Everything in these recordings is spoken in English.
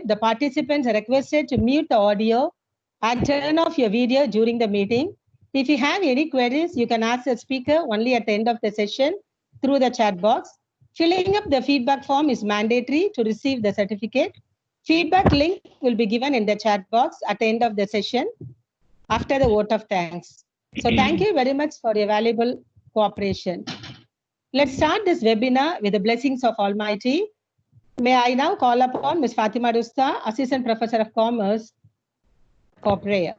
noted, the participants are requested to mute the audio and turn off your video during the meeting. If you have any queries, you can ask the speaker only at the end of the session through the chat box. Filling up the feedback form is mandatory to receive the certificate. Feedback link will be given in the chat box at the end of the session after the vote of thanks. So thank you very much for your valuable cooperation. Let's start this webinar with the blessings of Almighty. May I now call upon Ms. Fatima Rusta, Assistant Professor of Commerce, for prayer.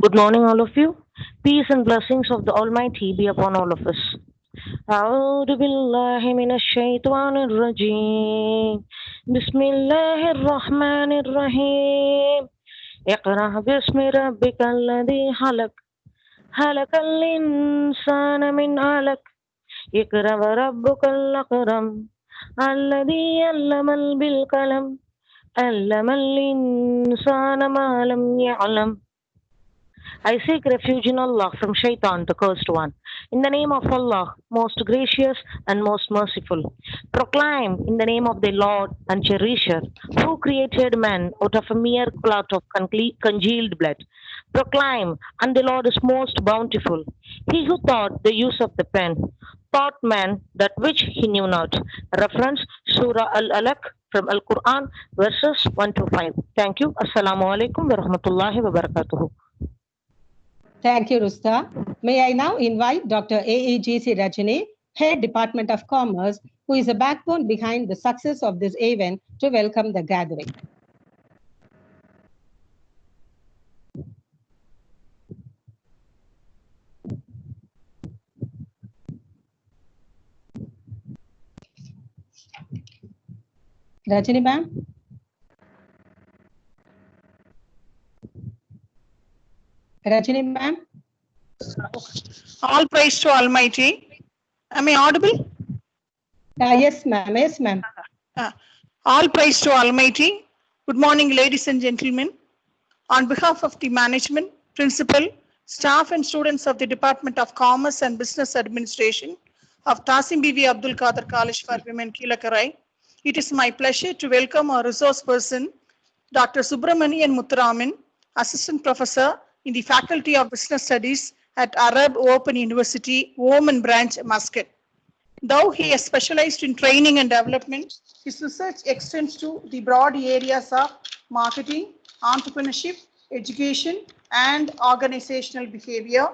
Good morning, all of you. Peace and blessings of the Almighty be upon all of us. أعوذ بالله من الشيطان الرجيم بسم الله الرحمن الرحيم اقرأ باسم ربك الذي خلق خلق الإنسان من علق اقرأ وربك الأكرم الذي علم بالقلم علم الإنسان ما لم يعلم. I seek refuge in Allah from Shaitan, the cursed one. In the name of Allah, most gracious and most merciful. Proclaim in the name of the Lord and Cherisher, who created man out of a mere clot of congealed blood. Proclaim, and the Lord is most bountiful. He who taught the use of the pen, taught man that which he knew not. Reference Surah Al-Alaq from Al-Quran, verses 1 to 5. Thank you. Assalamu alaikum wa rahmatullahi wa barakatuhu. Thank you, Rusta. May I now invite Dr. AEGC Rajani, Head Department of Commerce, who is the backbone behind the success of this event, to welcome the gathering. Rajani ma'am. Rajani ma'am. All praise to Almighty. Am I audible? Yes, ma'am. Yes, ma'am. All praise to Almighty. Good morning, ladies and gentlemen. On behalf of the management, principal, staff and students of the Department of Commerce and Business Administration of Tasim Bibi Abdul Qadir College for Women, Kilakarai, it is my pleasure to welcome our resource person, Dr. Subramanian Muthuraman, Assistant Professor in the Faculty of Business Studies at Arab Open University, Women Branch, Muscat. Though he has specialized in training and development, his research extends to the broad areas of marketing, entrepreneurship, education, and organizational behavior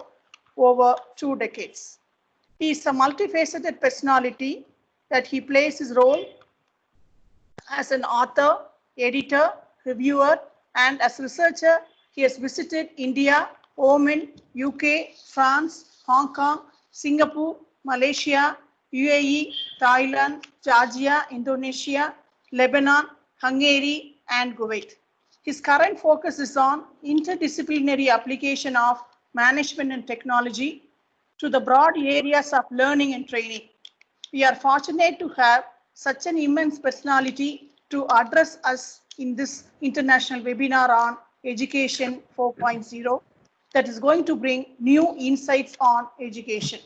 over 2 decades. He is a multifaceted personality that he plays his role as an author, editor, reviewer, and as a researcher. He has visited India, Oman, UK, France, Hong Kong, Singapore, Malaysia, UAE, Thailand, Georgia, Indonesia, Lebanon, Hungary, and Kuwait. His current focus is on interdisciplinary application of management and technology to the broad areas of learning and training. We are fortunate to have such an immense personality to address us in this international webinar on Education 4.0 that is going to bring new insights on education.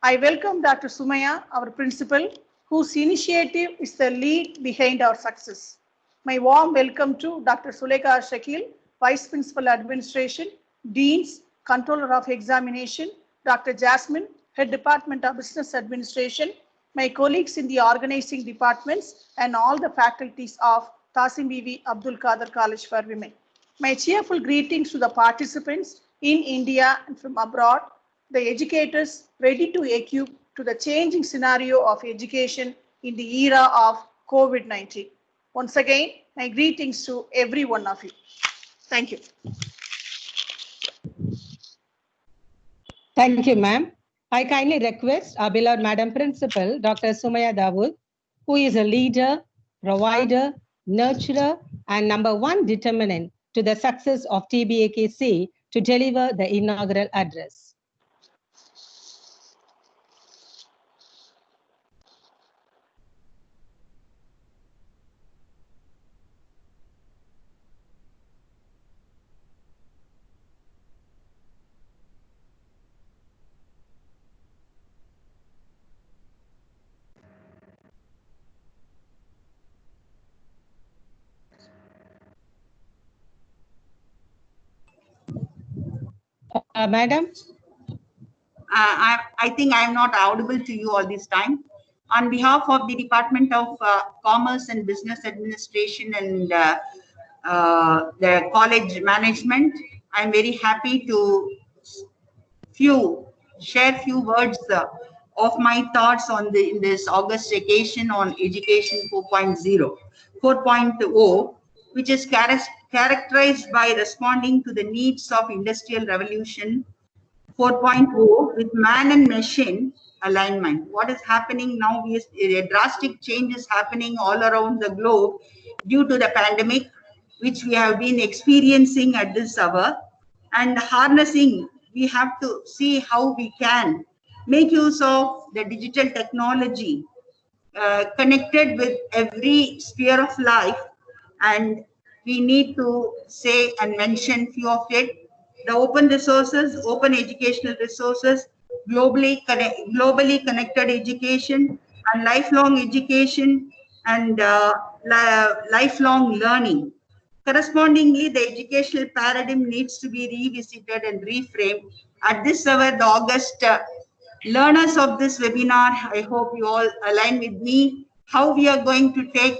I welcome Dr. Sumaya, our principal, whose initiative is the lead behind our success. My warm welcome to Dr. Sulekha Shakil, Vice Principal Administration, Deans, Controller of Examination, Dr. Jasmine, Head Department of Business Administration, my colleagues in the organizing departments, and all the faculties of Tasim Bibi Abdul Qadir College for Women. My cheerful greetings to the participants in India and from abroad, the educators ready to equip to the changing scenario of education in the era of COVID-19. Once again, my greetings to every one of you. Thank you. Thank you, ma'am. I kindly request our beloved Madam Principal, Dr. Sumaya Dawood, who is a leader, provider, nurturer, and #1 determinant to the success of TBAKC, to deliver the inaugural address. Madam? I think I am not audible to you all this time. On behalf of the Department of Commerce and Business Administration and the college management, I am very happy to share few words of my thoughts on in this August occasion on Education 4.0, which is characterized by responding to the needs of Industrial Revolution 4.0 with man and machine alignment. What is happening now is a drastic change is happening all around the globe due to the pandemic, which we have been experiencing at this hour. And harnessing, we have to see how we can make use of the digital technology connected with every sphere of life, and we need to say and mention few of it. The open resources, open educational resources, globally connected education, and lifelong education, and lifelong learning. Correspondingly, the educational paradigm needs to be revisited and reframed. At this hour, the August learners of this webinar, I hope you all align with me how we are going to take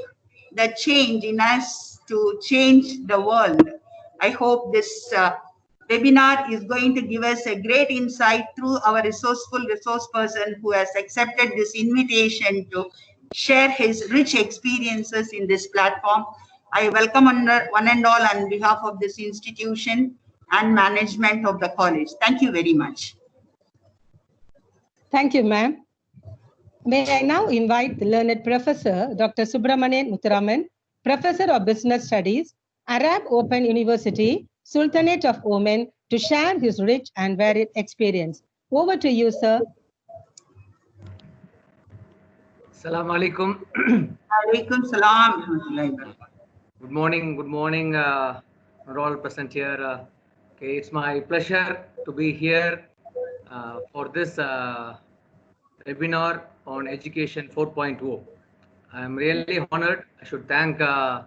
the change in us to change the world. I hope this webinar is going to give us a great insight through our resourceful resource person who has accepted this invitation to share his rich experiences in this platform. I welcome one and all on behalf of this institution and management of the college. Thank you very much. Thank you, ma'am. May I now invite the learned Professor Dr. Subramanian Muthuraman, Professor of Business Studies, Arab Open University, Sultanate of Oman, to share his rich and varied experience. Over to you, sir. Assalamu alaikum. Alaikum salam. Good morning, all present here. Okay, it's my pleasure to be here for this webinar on Education 4.0. I'm really honored. I should thank the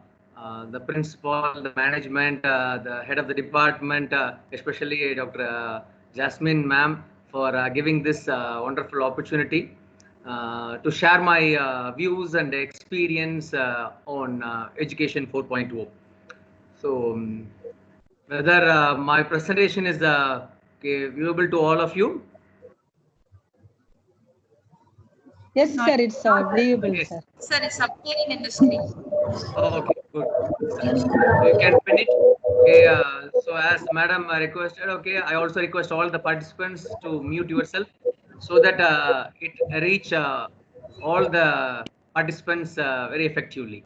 principal, the management, the head of the department, especially Dr. Jasmine ma'am, for giving this wonderful opportunity to share my views and experience on Education 4.0. So, whether my presentation is viewable to all of you? Yes, sir, it's viewable, Yes. sir. Sir, it's appearing in the screen. Okay, good. So you can finish. Okay, so as Madam requested, okay, I also request all the participants to mute yourself so that it reach all the participants very effectively.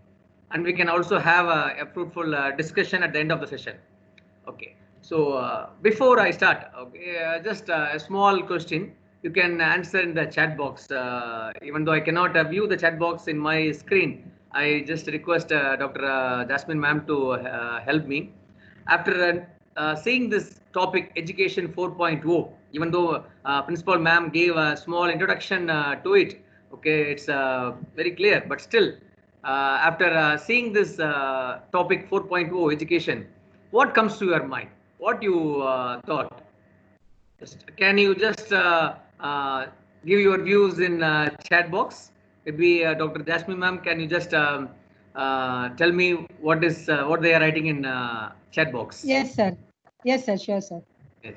And we can also have a fruitful discussion at the end of the session. Okay, so before I start, okay, just a small question. You can answer in the chat box. Even though I cannot view the chat box in my screen, I just request Dr. Jasmine ma'am to help me. After seeing this topic, Education 4.0, even though Principal ma'am gave a small introduction to it, okay, it's very clear, but still, after seeing this topic 4.0 education, what comes to your mind? What you thought? Can you just give your views in chat box? Maybe Dr. Jasmine ma'am, can you just tell me what they are writing in chat box? Yes, sir. Yes, sir. Sure, sir. Yes.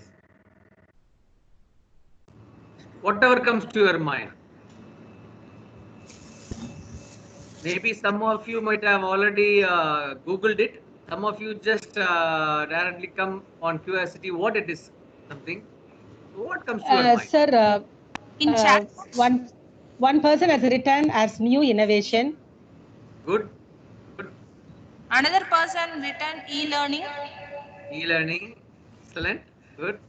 Whatever comes to your mind. Maybe some of you might have already Googled it. Some of you just directly come on curiosity what it is, something. What comes to your mind? Sir, In chat. one person has written as new innovation. Good. Good. Another person written e-learning. E-learning. Excellent. Good.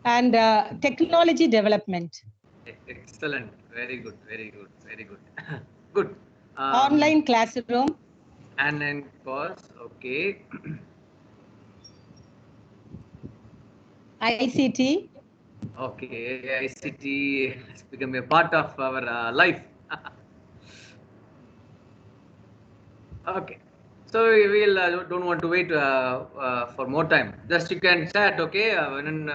And technology development. Excellent. Very good. Very good. Very good. Good. Online classroom. Online course. Okay. ICT. Okay. ICT has become a part of our life. Okay. So we will don't want to wait for more time. Just you can chat, okay? When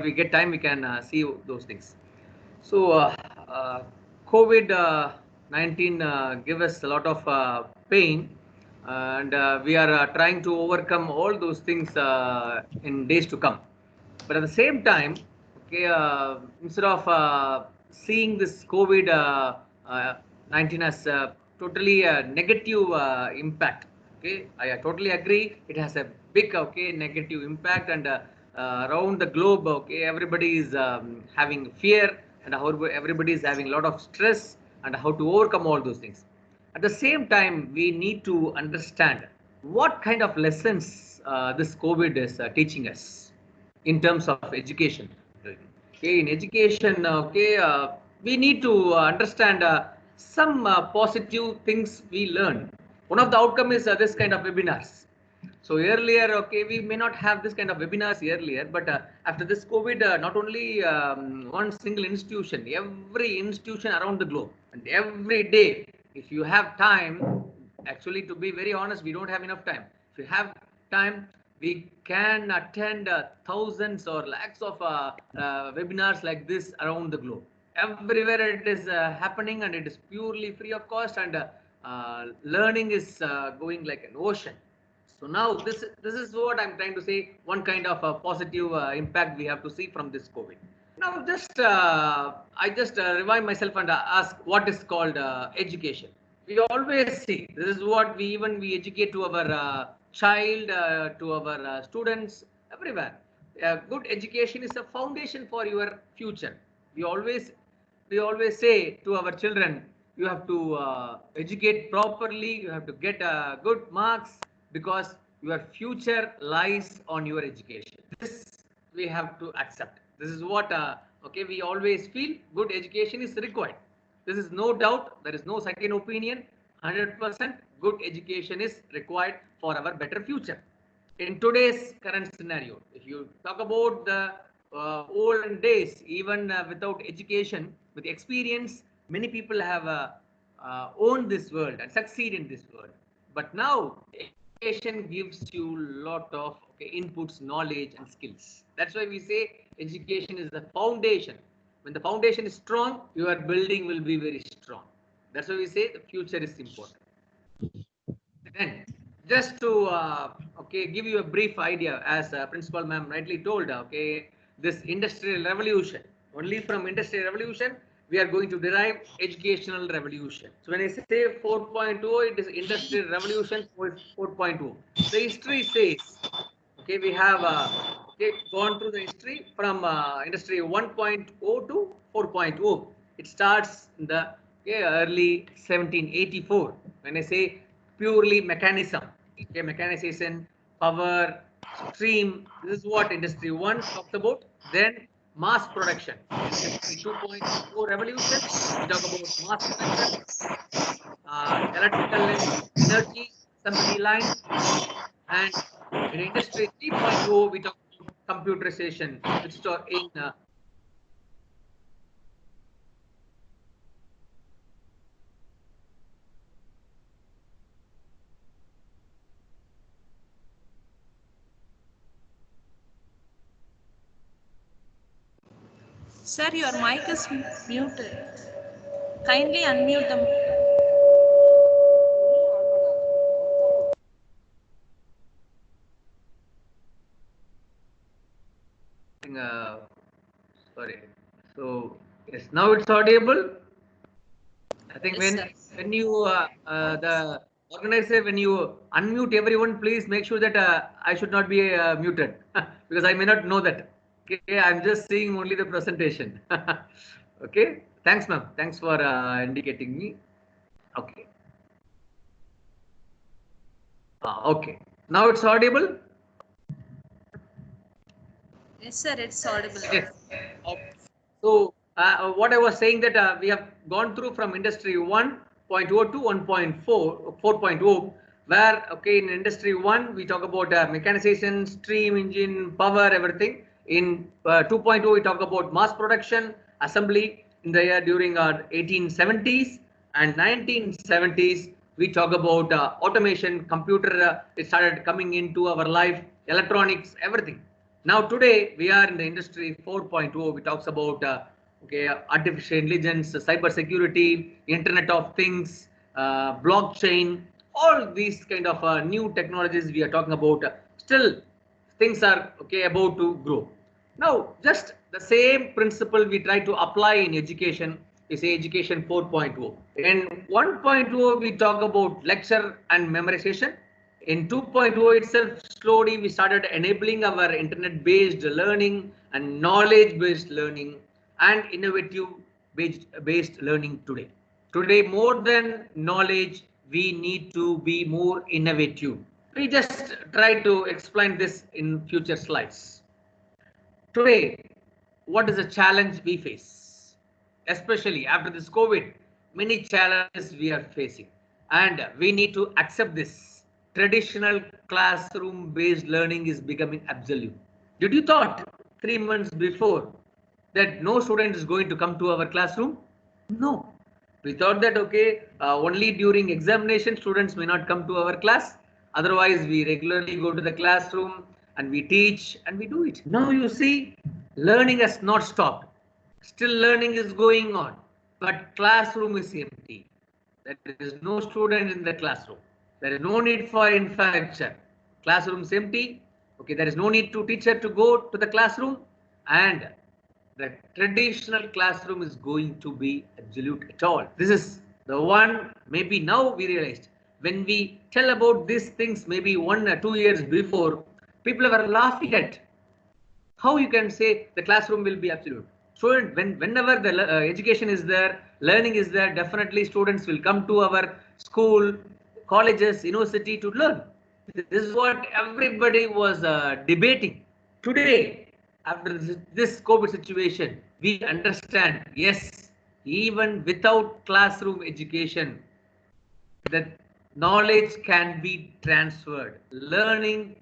we get time, we can see those things. So COVID-19 give us a lot of pain, and we are trying to overcome all those things in days to come. But at the same time, okay, instead of seeing this COVID-19 as totally a negative impact, okay, I totally agree. It has a big, okay, negative impact, and around the globe, okay, everybody is having fear, and how everybody is having a lot of stress, and how to overcome all those things. At the same time, we need to understand what kind of lessons this COVID is teaching us in terms of education. Okay, in education, okay, we need to understand some positive things we learn. One of the outcome is this kind of webinars. So earlier, okay, we may not have this kind of webinars earlier, but after this COVID, not only one single institution, every institution around the globe, and every day, if you have time, actually, to be very honest, we don't have enough time. If you have time, we can attend thousands or lakhs of webinars like this around the globe. Everywhere it is happening, and it is purely free of cost, and learning is going like an ocean. So now this is what I'm trying to say. One kind of a positive impact we have to see from this COVID. Now just I just revive myself and ask what is called education. We always see this is what we educate to our child, to our students, everywhere. Good education is a foundation for your future. We always say to our children, you have to educate properly, you have to get good marks, because your future lies on your education. This we have to accept. This is what okay, we always feel good education is required. This is no doubt, there is no second opinion. 100% good education is required for our better future. In today's current scenario, if you talk about the olden days, even without education, with experience, many people have owned this world and succeed in this world. But now education gives you lot of inputs, knowledge, and skills. That's why we say education is the foundation. When the foundation is strong, your building will be very strong. That's why we say the future is important. Then, just to okay, give you a brief idea, as Principal Ma'am rightly told, okay, this industrial revolution, only from industrial revolution we are going to derive educational revolution. So when I say 4.0, it is industrial revolution 4.0. The history says, okay, we have okay, gone through the history from industry 1.0 to 4.0. It starts in the early 1784. When I say purely mechanism, okay, mechanization, power, stream, this is what industry 1 talks about. Then mass production, industry 2.0 revolution, we talk about mass production, electrical energy, assembly line, and in industry 3.0 we talk about computerization, which is in Sir, your mic is muted. Kindly unmute them. sorry. So yes, now it's audible. I think Yes, when you the organizer, when you unmute everyone, please make sure that I should not be muted because I may not know that. Okay, I'm just seeing only the presentation. Okay, thanks, ma'am. Thanks for indicating me. Okay. Okay. Now it's audible. Yes, sir, it's audible. Yes. Okay. So what I was saying that we have gone through from industry 1.0 to 4.0, where okay, in industry 1 we talk about mechanization, steam engine, power, everything. In 2.0 we talk about mass production, assembly. In the year during our 1870s and 1970s we talk about automation, computer, it started coming into our life, electronics, everything. Now today we are in the industry 4.0. We talks about artificial intelligence, cyber security, Internet of Things, blockchain, all these kind of new technologies we are talking about. Still, things are about to grow. Now, just the same principle we try to apply in education is education 4.0. In 1.0, we talk about lecture and memorization. In 2.0 itself, slowly we started enabling our internet-based learning and knowledge-based learning and innovative-based learning today. Today, more than knowledge, we need to be more innovative. We just try to explain this in future slides. Today, what is the challenge we face? Especially after this COVID, many challenges we are facing, and we need to accept this. Traditional classroom-based learning is becoming absolute. Did you thought 3 months before that no student is going to come to our classroom? No. We thought that only during examination students may not come to our class. Otherwise, we regularly go to the classroom and we teach and we do it. Now you see, learning has not stopped. Still learning is going on, but classroom is empty. There is no student in the classroom. There is no need for infrastructure. Classroom is empty. There is no need to teacher to go to the classroom, and the traditional classroom is going to be absolute at all. This is the one maybe now we realized. When we tell about these things maybe 1 or 2 years before, people were laughing at how you can say the classroom will be absolute. Student, whenever the education is there, learning is there, definitely students will come to our school, colleges, university to learn. This is what everybody was debating. Today, after this COVID situation, we understand, yes, even without classroom education, the knowledge can be transferred. Learning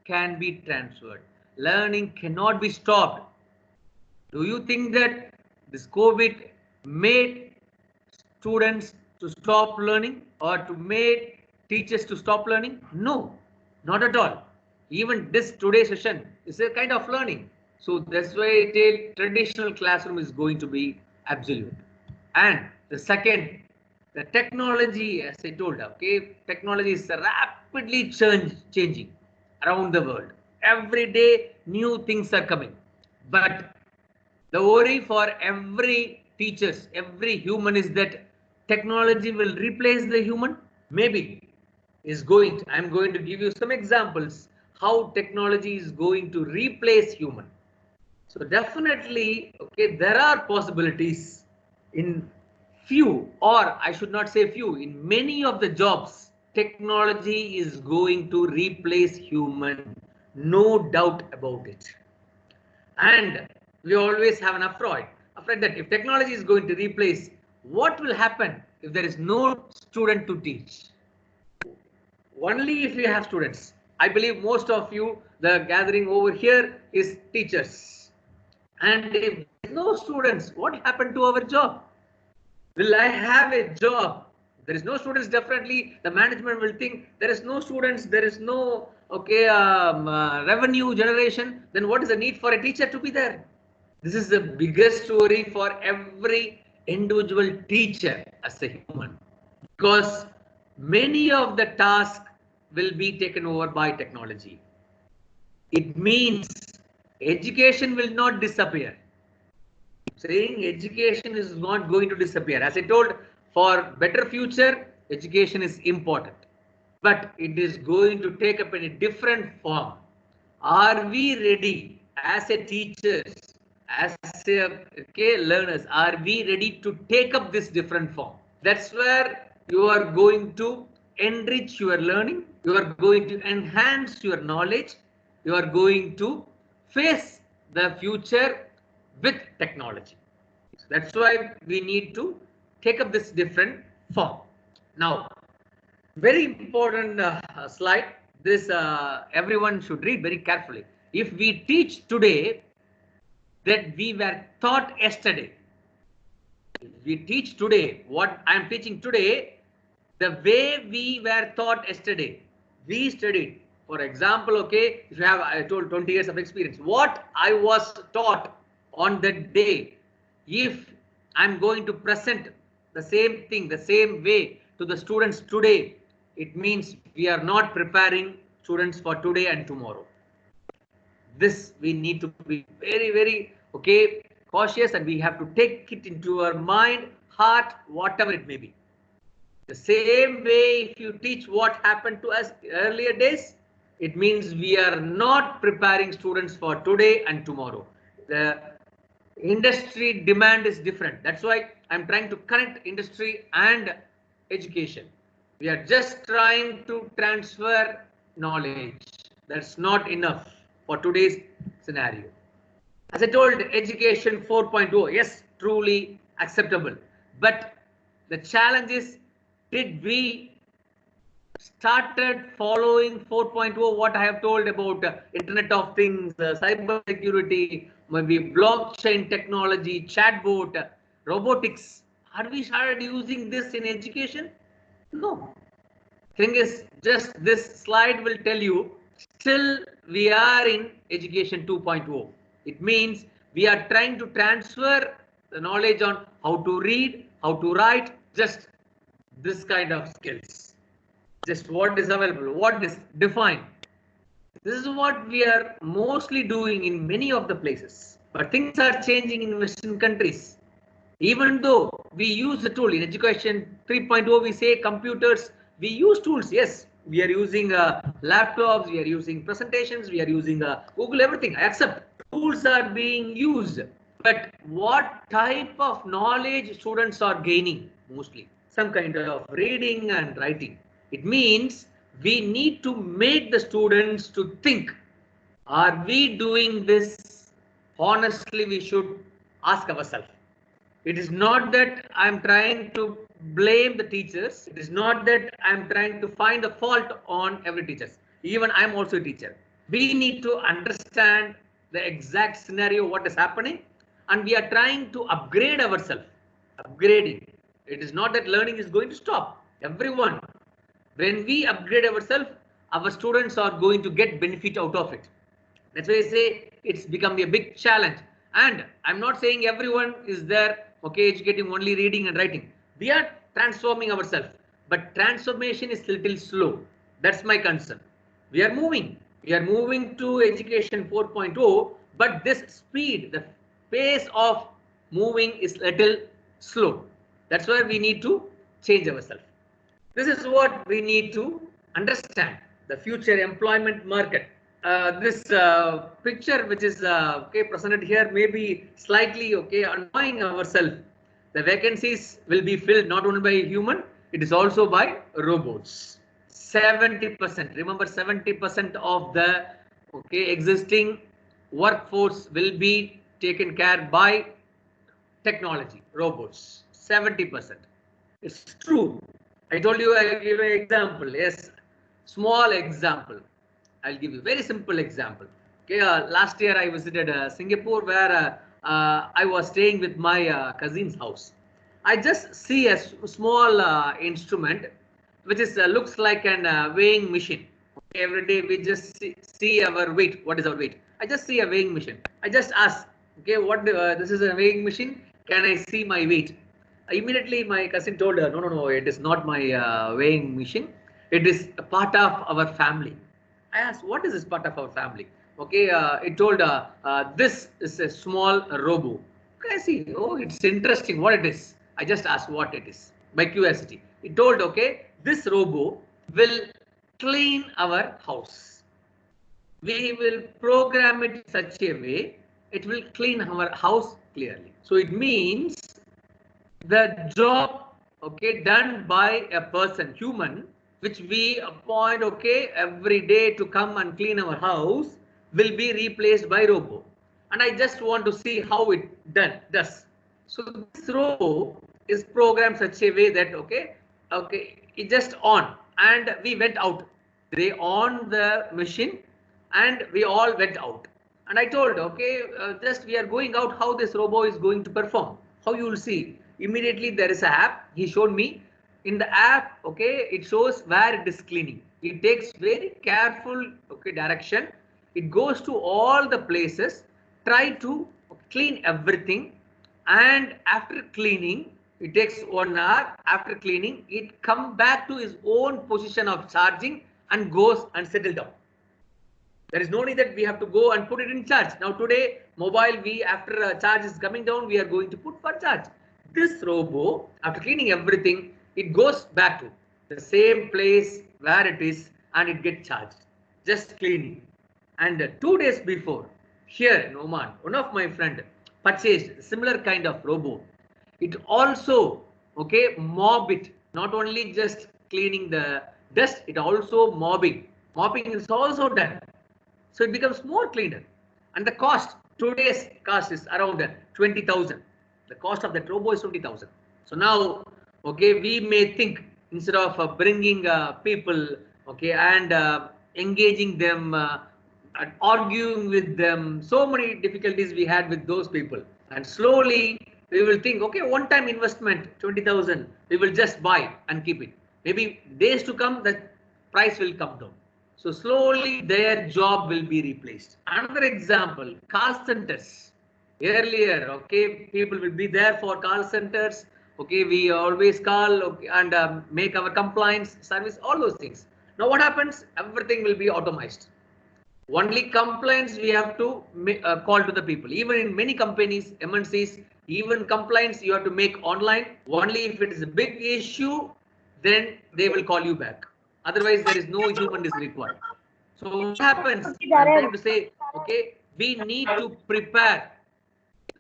can be transferred. Learning cannot be stopped. Do you think that this COVID made students to stop learning or to make teachers to stop learning? No, not at all. Even this today's session is a kind of learning. So that's why traditional classroom is going to be absolute. And the second, the technology, as I told, technology is rapidly changing around the world. Every day, new things are coming. But the worry for every teachers, every human is that technology will replace the human. Maybe is going to, I'm going to give you some examples how technology is going to replace human. So definitely, there are possibilities in few, or I should not say few, in many of the jobs, technology is going to replace human, no doubt about it. And we always have an afraid that if technology is going to replace, what will happen if there is no student to teach? Only if you have students. I believe most of you, the gathering over here is teachers. And if there is no students, what happened to our job? Will I have a job? There is no students, definitely the management will think there is no students, there is no revenue generation, then what is the need for a teacher to be there? This is the biggest worry for every individual teacher as a human, because many of the tasks will be taken over by technology. It means education will not disappear. Saying education is not going to disappear. As I told, for better future, education is important, but it is going to take up in a different form. Are we ready as a teachers, as a learners, are we ready to take up this different form? That's where you are going to enrich your learning, you are going to enhance your knowledge, you are going to face the future with technology. So that's why we need to take up this different form. Now, very important slide. This everyone should read very carefully. If we teach today that we were taught yesterday, if we teach today what I am teaching today, The way we were taught yesterday, we studied. For example, okay, if you have, I told 20 years of experience, what I was taught on that day, if I'm going to present the same thing, the same way to the students today, it means we are not preparing students for today and tomorrow. This we need to be very, very, okay, cautious, and we have to take it into our mind, heart, whatever it may be. The same way, if you teach what happened to us earlier days, it means we are not preparing students for today and tomorrow. The industry demand is different. That's why I'm trying to connect industry and education. We are just trying to transfer knowledge. That's not enough for today's scenario. As I told, education 4.0, yes, truly acceptable. But the challenge is, did we started following 4.0, what I have told about Internet of Things, cyber security, maybe blockchain technology, chatbot, robotics? Have we started using this in education? No. Thing is, just this slide will tell you, still we are in education 2.0. It means we are trying to transfer the knowledge on how to read, how to write, just this kind of skills. Just what is available, what is defined. This is what we are mostly doing in many of the places. But things are changing in Western countries. Even though we use the tool in education 3.0, we say computers, we use tools. Yes, we are using laptops, we are using presentations, we are using Google, everything. I accept. Tools are being used. But what type of knowledge students are gaining mostly? Some kind of reading and writing. It means we need to make the students to think, are we doing this? Honestly, we should ask ourselves. It is not that I'm trying to blame the teachers. It is not that I'm trying to find a fault on every teacher. Even I'm also a teacher. We need to understand the exact scenario, what is happening, and we are trying to upgrade ourselves. Upgrading. It is not that learning is going to stop. Everyone, when we upgrade ourselves, our students are going to get benefit out of it. That's why I say it's become a big challenge. And I'm not saying everyone is there, okay, educating only reading and writing. We are transforming ourselves, but transformation is little slow. That's my concern. We are moving to education 4.0, but this speed, the pace of moving is little slow. That's why we need to change ourselves. This is what we need to understand, the future employment market. This picture which is okay, presented here may be slightly okay annoying ourselves. The vacancies will be filled not only by human, it is also by robots. 70%. Remember, 70% of the okay existing workforce will be taken care by technology, robots. 70%. It's true. I told you, I'll give an example. Yes, small example. I'll give you a very simple example. Okay, last year I visited Singapore, where I was staying with my cousin's house. I just see a small instrument, which is looks like an weighing machine. Okay, every day we just see our weight. What is our weight? I just see a weighing machine. I just ask, okay, what this is a weighing machine? Can I see my weight? Immediately my cousin told her, no, it is not my weighing machine. It is a part of our family. I asked, what is this part of our family? Okay, it told this is a small robo. Okay, I see, oh, it's interesting what it is. I just asked what it is by curiosity. It told, okay, this robo will clean our house. We will program it in such a way, it will clean our house clearly. So it means the job, okay, done by a person, human, which we appoint, okay, every day to come and clean our house, will be replaced by robo. And I just want to see how it does. So this robo is programmed such a way that, okay, it just on, and we went out. They on the machine and we all went out. And I told, okay, just we are going out, how this robo is going to perform, how you will see. Immediately there is an app. He showed me in the app, okay, it shows where it is cleaning. It takes very careful, okay, direction. It goes to all the places, try to clean everything, and after cleaning, it takes 1 hour. After cleaning, it come back to its own position of charging and goes and settle down. There is no need that we have to go and put it in charge. Now today, mobile, we after charge is coming down, we are going to put for charge. This robo, after cleaning everything, it goes back to the same place where it is and it gets charged. Just cleaning. And 2 days before, here in Oman, one of my friend purchased similar kind of robo. It also, okay, mob it. Not only just cleaning the dust, it also mobbing. Mopping is also done. So it becomes more cleaner. And the cost, today's cost is around 20,000. The cost of that robo is 20,000. So now, okay, we may think instead of bringing people, okay, and engaging them, and arguing with them, so many difficulties we had with those people. And slowly we will think, okay, one-time investment, 20,000, we will just buy and keep it. Maybe days to come, the price will come down. So slowly their job will be replaced. Another example, call centers. Earlier, okay, people will be there for call centers. Okay, we always call, okay, and make our compliance service, all those things. Now what happens? Everything will be automated. Only complaints we have to call to the people. Even in many companies, MNCs, even complaints you have to make online. Only if it is a big issue, then they will call you back. Otherwise, there is no human is required. So what happens? I'm trying to say, okay, we need to prepare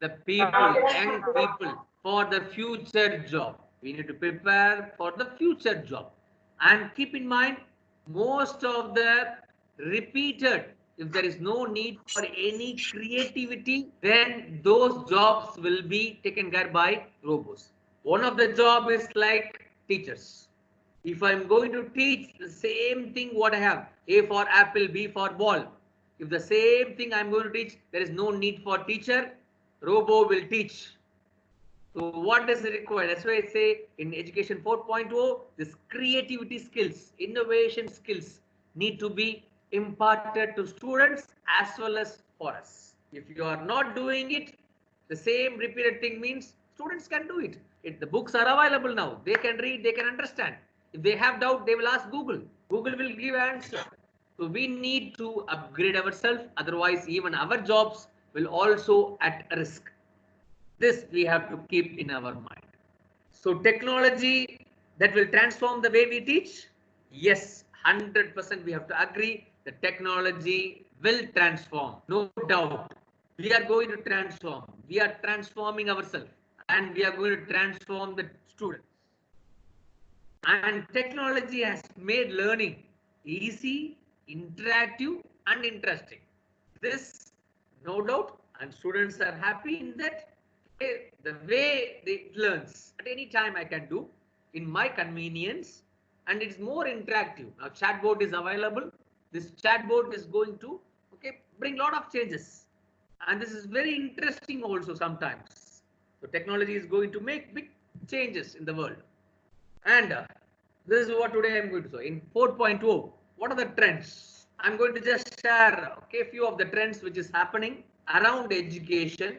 the people, young people, for the future job. We need to prepare for the future job. And keep in mind, most of the repeated, if there is no need for any creativity, then those jobs will be taken care by robots. One of the job is like teachers. If I'm going to teach the same thing what I have, A for apple, B for ball. If the same thing I'm going to teach, there is no need for teacher, robo will teach. So what is required? That's why I say in education 4.0, this creativity skills, innovation skills need to be imparted to students as well as for us. If you are not doing it, the same repeated thing means students can do it. The books are available now. They can read, they can understand. If they have doubt, they will ask Google. Google will give answer. So we need to upgrade ourselves. Otherwise, even our jobs will also at risk. This we have to keep in our mind. So technology that will transform the way we teach. Yes, 100% we have to agree. The technology will transform. No doubt. We are going to transform. We are transforming ourselves. And we are going to transform the students. And technology has made learning easy, interactive, and interesting. This, no doubt, and students are happy in that. The way they learns at any time I can do in my convenience, and it's more interactive. Now chatbot is available. This chatbot is going to bring a lot of changes, and this is very interesting also sometimes. So technology is going to make big changes in the world. And this is what today I'm going to show. In 4.0, what are the trends? I'm going to just share a few of the trends which is happening around education,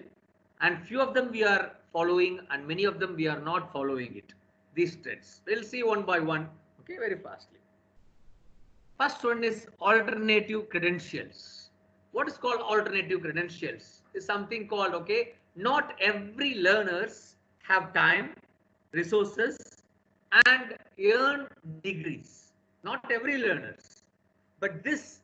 and few of them we are following and many of them we are not following it. These trends. We'll see one by one, very fastly. First one is alternative credentials. What is called alternative credentials? Is something called, not every learners have time, resources, and earn degrees. Not every learners. But this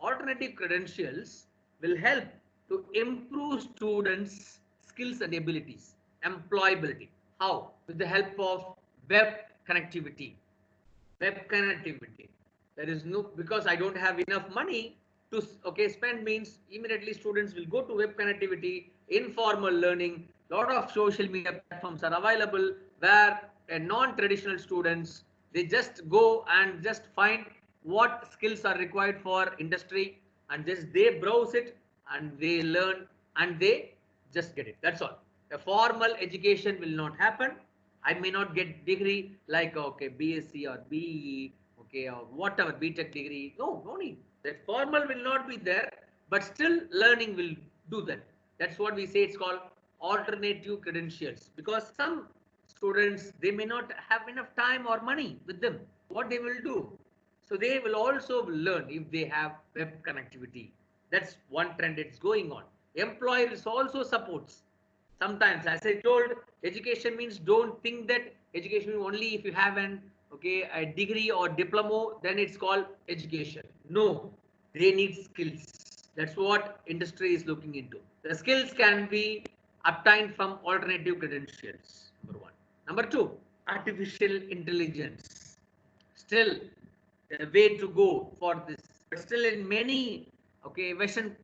alternative credentials will help to improve students' skills and abilities, employability. How? With the help of web connectivity. Web connectivity. There is no, because I don't have enough money to spend, means immediately students will go to web connectivity, informal learning. Lot of social media platforms are available where non-traditional students, they just go and just find what skills are required for industry, and just they browse it and they learn and they just get it. That's all. The formal education will not happen. I may not get degree like, okay, BSc or BE, okay, or whatever, BTech degree. No, no need. That formal will not be there, but still learning will do that. That's what we say. It's called alternative credentials, because some students, they may not have enough time or money with them. What they will do? So they will also learn if they have web connectivity. That's one trend it's going on. Employers also supports. Sometimes, as I told, education means, don't think that education only if you have an a degree or diploma, then it's called education. No, they need skills. That's what industry is looking into. The skills can be obtained from alternative credentials. Number one. Number two, artificial intelligence. Still a way to go for this, but still in many Western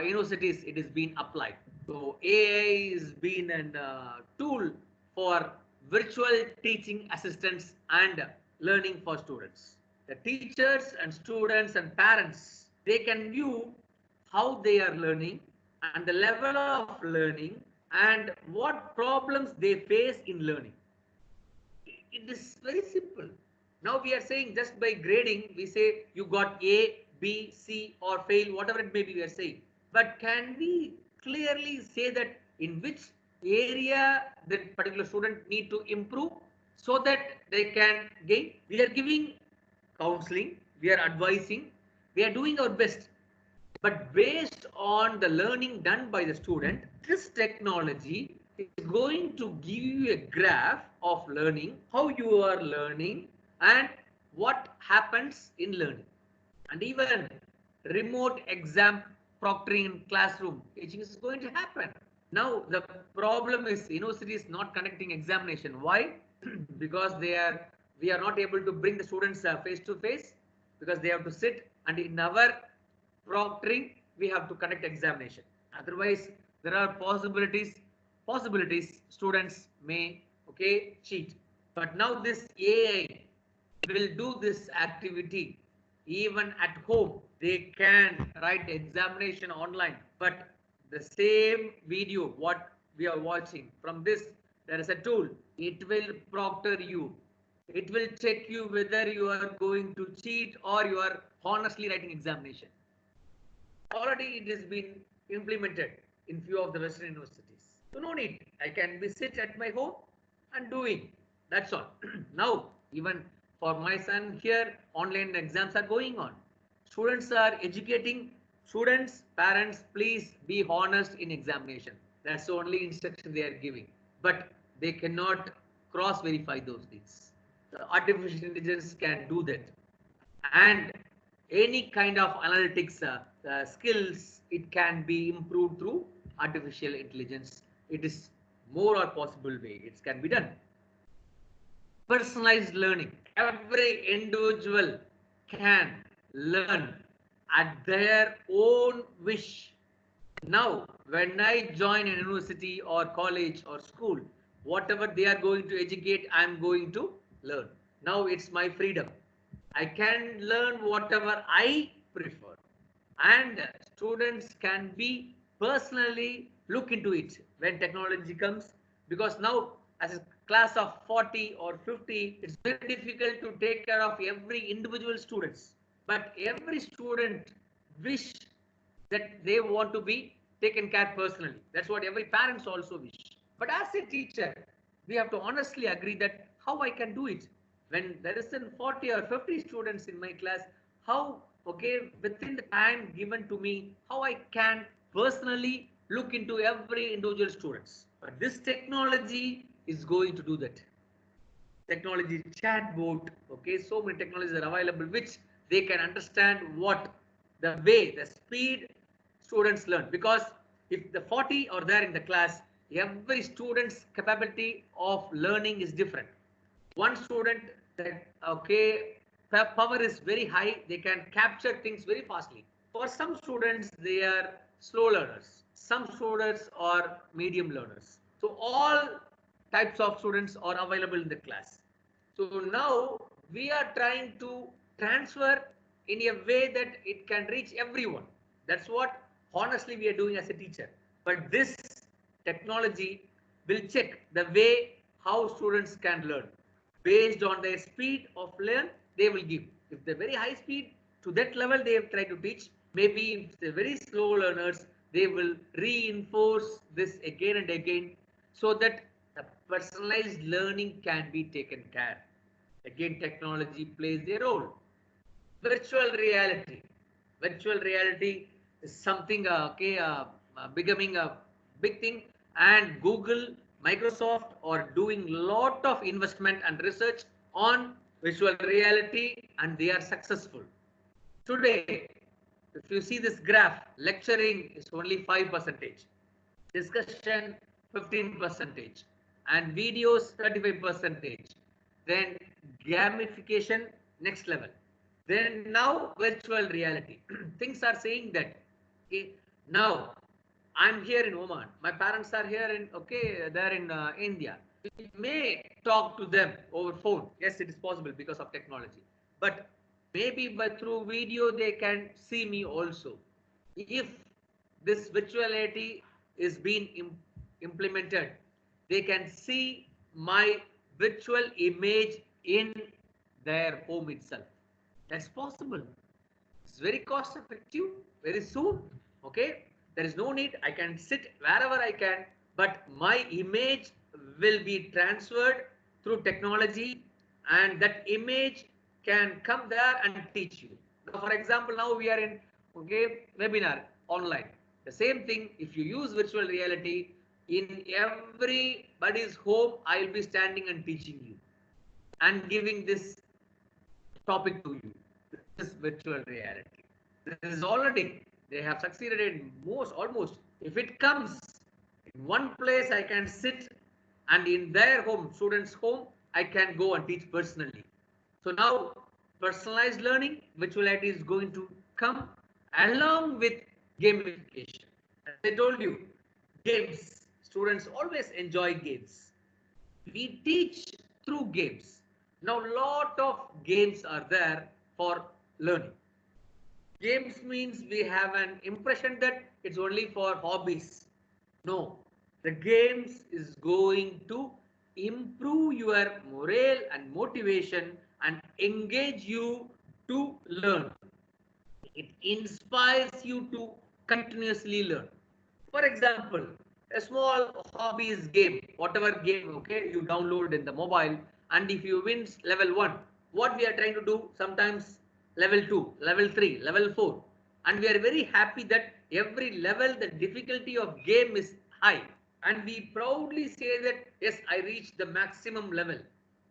universities it is being applied. So AI is being an tool for virtual teaching assistants and learning for students. The teachers and students and parents, they can view how they are learning and the level of learning and what problems they face in learning. It is very simple. Now we are saying, just by grading, we say you got A, B, C, or fail, whatever it may be, we are saying. But can we clearly say that in which area that particular student need to improve so that they can gain? We are giving counseling, we are advising, we are doing our best. But based on the learning done by the student, this technology is going to give you a graph of learning, how you are learning and what happens in learning. And even remote exam proctoring in classroom teaching is going to happen. Now the problem is universities not conducting examination. Why? Because we are not able to bring the students face to face, because they have to sit, and in our proctoring we have to conduct examination. Otherwise there are possibilities students may cheat. But now this AI will do this activity even at home. They can write examination online, but the same video what we are watching, from this there is a tool, it will proctor you, it will check you whether you are going to cheat or you are honestly writing examination. Already it has been implemented in few of the Western universities. So no need. I can be sit at my home and doing. That's all. Now, even for my son here, online exams are going on. Students are educating students, parents, please be honest in examination. That's the only instruction they are giving. But they cannot cross verify those things. The artificial intelligence can do that. And any kind of analytics skills, it can be improved through artificial intelligence. It is more or possible way it can be done. Personalized learning, every individual can learn at their own wish. Now when I join a university or college or school, whatever they are going to educate, I am going to learn. Now it's my freedom. I can learn whatever I prefer, and students can be personally look into it when technology comes, because now as a class of 40 or 50, it's very difficult to take care of every individual students, but every student wish that they want to be taken care personally. That's what every parents also wish. But as a teacher, we have to honestly agree that how I can do it. When there is 40 or 50 students in my class, how, within the time given to me, how I can personally look into every individual students. But this technology is going to do that. Technology, chatbot, so many technologies are available which they can understand what the way, the speed students learn. Because if the 40 are there in the class, every student's capability of learning is different. One student that power is very high, they can capture things very fastly. For some students, they are slow learners. Some students are medium learners. So all types of students are available in the class. So now we are trying to transfer in a way that it can reach everyone. That's what honestly we are doing as a teacher. But this technology will check the way how students can learn. Based on their speed of learn, they will give. If they're very high speed, to that level they have tried to teach. Maybe if they're very slow learners, they will reinforce this again and again so that the personalized learning can be taken care. Again, technology plays a role. Virtual reality. Virtual reality is something becoming a big thing, and Google, Microsoft are doing lot of investment and research on virtual reality, and they are successful. Today, if you see this graph, lecturing is only 5%, discussion 15%, and videos 35%. Then gamification next level. Then now virtual reality. Things are saying that okay, now I'm here in Oman. My parents are here in they're in India. We may talk to them over phone. Yes, it is possible because of technology. But maybe by through video they can see me also. If this virtuality is being implemented, they can see my virtual image in their home itself. That's possible. It's very cost effective, very soon. Okay, there is no need. I can sit wherever I can, but my image will be transferred through technology, and that image can come there and teach you. Now, for example, now we are in webinar online. The same thing, if you use virtual reality, in everybody's home, I will be standing and teaching you and giving this topic to you. This is virtual reality. This is already, they have succeeded in almost. If it comes in one place, I can sit, and in their home, students' home, I can go and teach personally. So now personalized learning, virtuality is going to come along with gamification. As I told you, games, students always enjoy games. We teach through games. Now lot of games are there for learning. Games means we have an impression that it's only for hobbies. No, the games is going to improve your morale and motivation and engage you to learn. It inspires you to continuously learn. For example, a small hobbies game, whatever game, okay, you download in the mobile, and if you win level 1, what we are trying to do, sometimes level 2, level 3, level 4, and we are very happy that every level the difficulty of game is high, and we proudly say that yes, I reached the maximum level.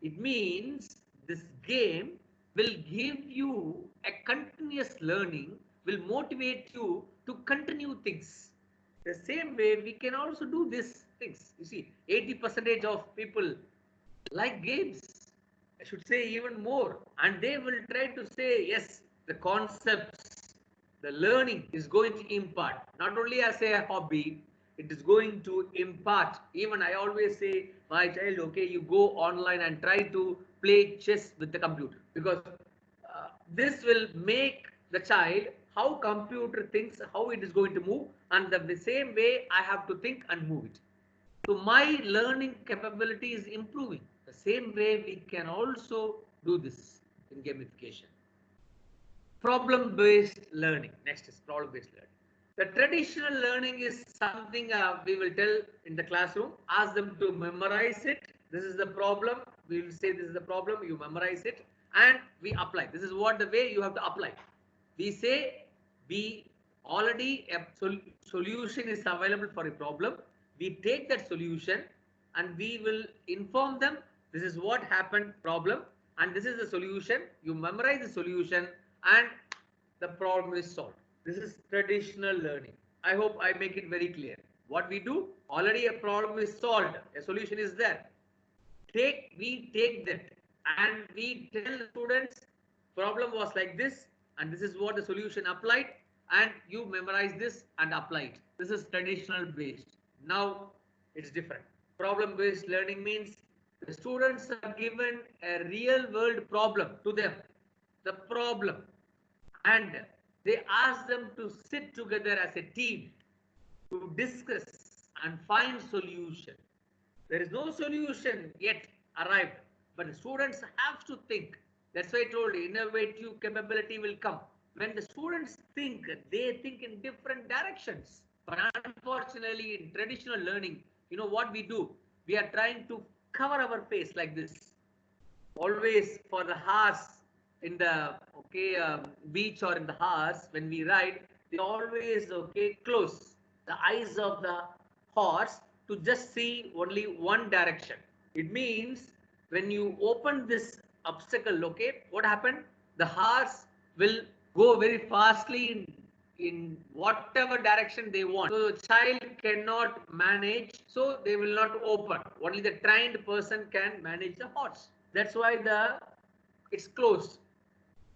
It means this game will give you a continuous learning, will motivate you to continue things. The same way we can also do these things. You see, 80% of people like games. I should say even more. And they will try to say, yes, the concepts, the learning is going to impart. Not only as a hobby, it is going to impart. Even I always say, my child, okay, you go online and try to play chess with the computer. Because this will make the child how computer thinks, how it is going to move, and the same way I have to think and move it. So my learning capability is improving. The same way we can also do this in gamification. Problem-based learning. Next is problem-based learning. The traditional learning is something we will tell in the classroom, ask them to memorize it. This is the problem. We will say this is the problem, you memorize it, and we apply. This is what the way you have to apply. We say we already a solution is available for a problem. We take that solution and we will inform them this is what happened problem and this is the solution. You memorize the solution and the problem is solved. This is traditional learning. I hope I make it very clear. What we do, already a problem is solved, a solution is there. We take that and we tell the students problem was like this and this is what the solution applied and you memorize this and apply it. This is traditional based. Now it's different. Problem based learning means the students are given a real world problem to them, the problem, and they ask them to sit together as a team to discuss and find solution. There is no solution yet arrived, but the students have to think. That's why I told you, innovative capability will come. When the students think, they think in different directions. But unfortunately, in traditional learning, you know what we do? We are trying to cover our face like this. Always for the horse in the beach or in the horse, when we ride, they always close the eyes of the horse to just see only one direction. It means when you open this obstacle, what happened? The horse will go very fastly in whatever direction they want. So the child cannot manage, so they will not open. Only the trained person can manage the horse. That's why it's closed.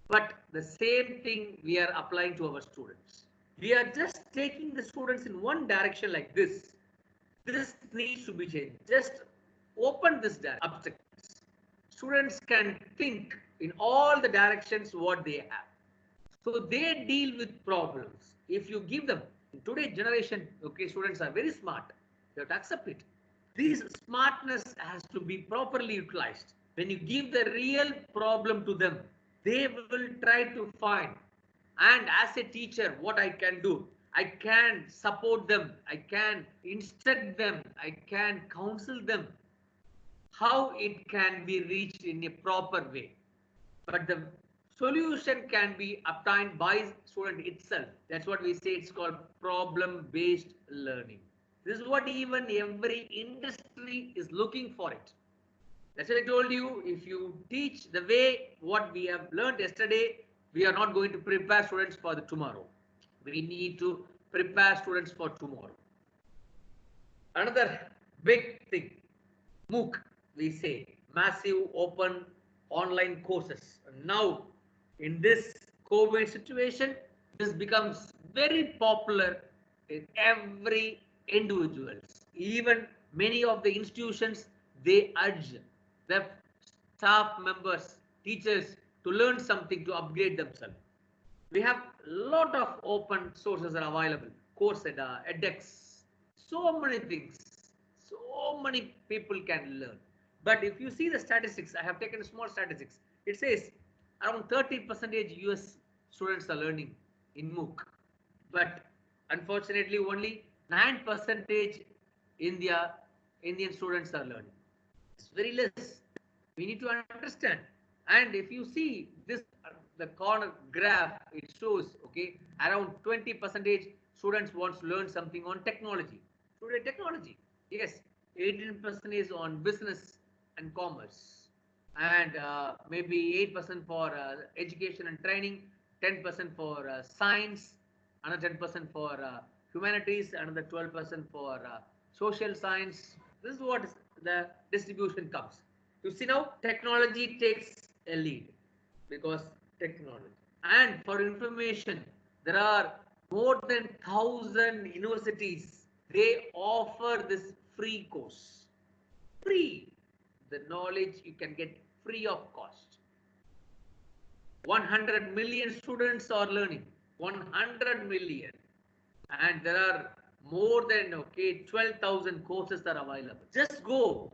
But the same thing we are applying to our students. We are just taking the students in one direction like this. This needs to be changed. Just open this obstacles. Students can think in all the directions what they have. So they deal with problems. If you give them, in today's generation, students are very smart. You have to accept it. This smartness has to be properly utilized. When you give the real problem to them, they will try to find. And as a teacher, what I can do, I can support them, I can instruct them, I can counsel them how it can be reached in a proper way. But the solution can be obtained by student itself. That's what we say, it's called problem-based learning. This is what even every industry is looking for it. That's what I told you. If you teach the way what we have learned yesterday, we are not going to prepare students for the tomorrow. We need to prepare students for tomorrow. Another big thing, MOOC, we say, massive open online courses. Now, in this COVID situation, this becomes very popular in every individuals. Even many of the institutions, they urge their staff members, teachers to learn something to upgrade themselves. We have a lot of open sources are available. Coursera, edX, so many things. So many people can learn. But if you see the statistics, I have taken small statistics. It says around 30% US students are learning in MOOC. But unfortunately, only 9% Indian students are learning. It's very less. We need to understand. And if you see this, the corner graph, it shows, around 20% students want to learn something on technology. Today, technology, yes, 18% is on business and commerce, and maybe 8% for education and training, 10% for science, another 10% for humanities, another 12% for social science. This is what the distribution comes. You see now, technology takes a lead because technology. And for information, there are more than 1,000 universities. They offer this free course. Free. The knowledge you can get free of cost. 100 million students are learning. 100 million. And there are more than 12,000 courses are available. Just go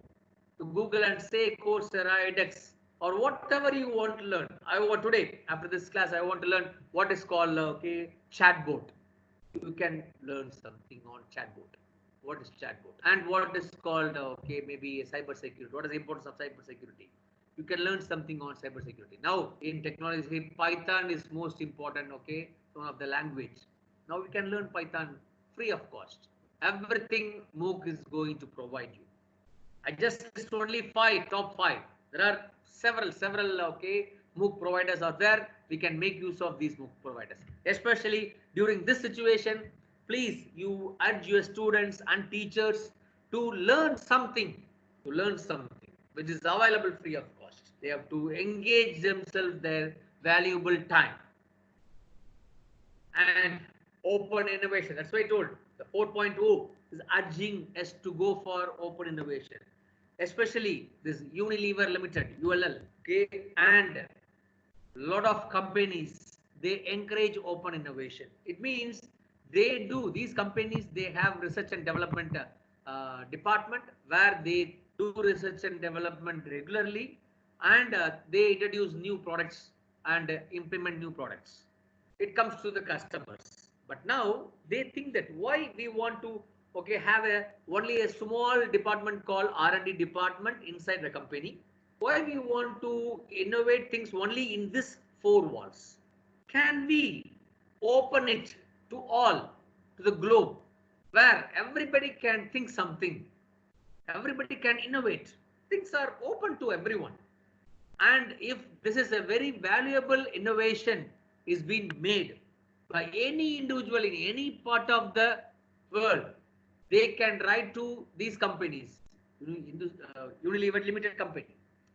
to Google and say Coursera, edX, or whatever you want to learn. Today, after this class, I want to learn what is called chatbot. You can learn something on chatbot. What is chatbot? And what is called maybe cyber security. What is the importance of cyber security? You can learn something on cyber security. Now in technology, Python is most important. One of the language. Now you can learn Python free of cost. Everything MOOC is going to provide you. I just list only top five. There are several MOOC providers are there. We can make use of these MOOC providers. Especially during this situation, please, you urge your students and teachers to learn something, which is available free of cost. They have to engage themselves their valuable time. And open innovation. That's why I told the 4.0 is urging us to go for open innovation. Especially this Unilever Limited, ULL, and a lot of companies, they encourage open innovation. It means these companies, they have research and development department where they do research and development regularly, and they introduce new products and implement new products. It comes to the customers. But now they think that why we want to have only a small department called R&D department inside the company. Why we want to innovate things only in this four walls? Can we open it to all, to the globe, where everybody can think something, everybody can innovate? Things are open to everyone. And if this is a very valuable innovation is being made by any individual in any part of the world, they can write to these companies, Unilever Limited company.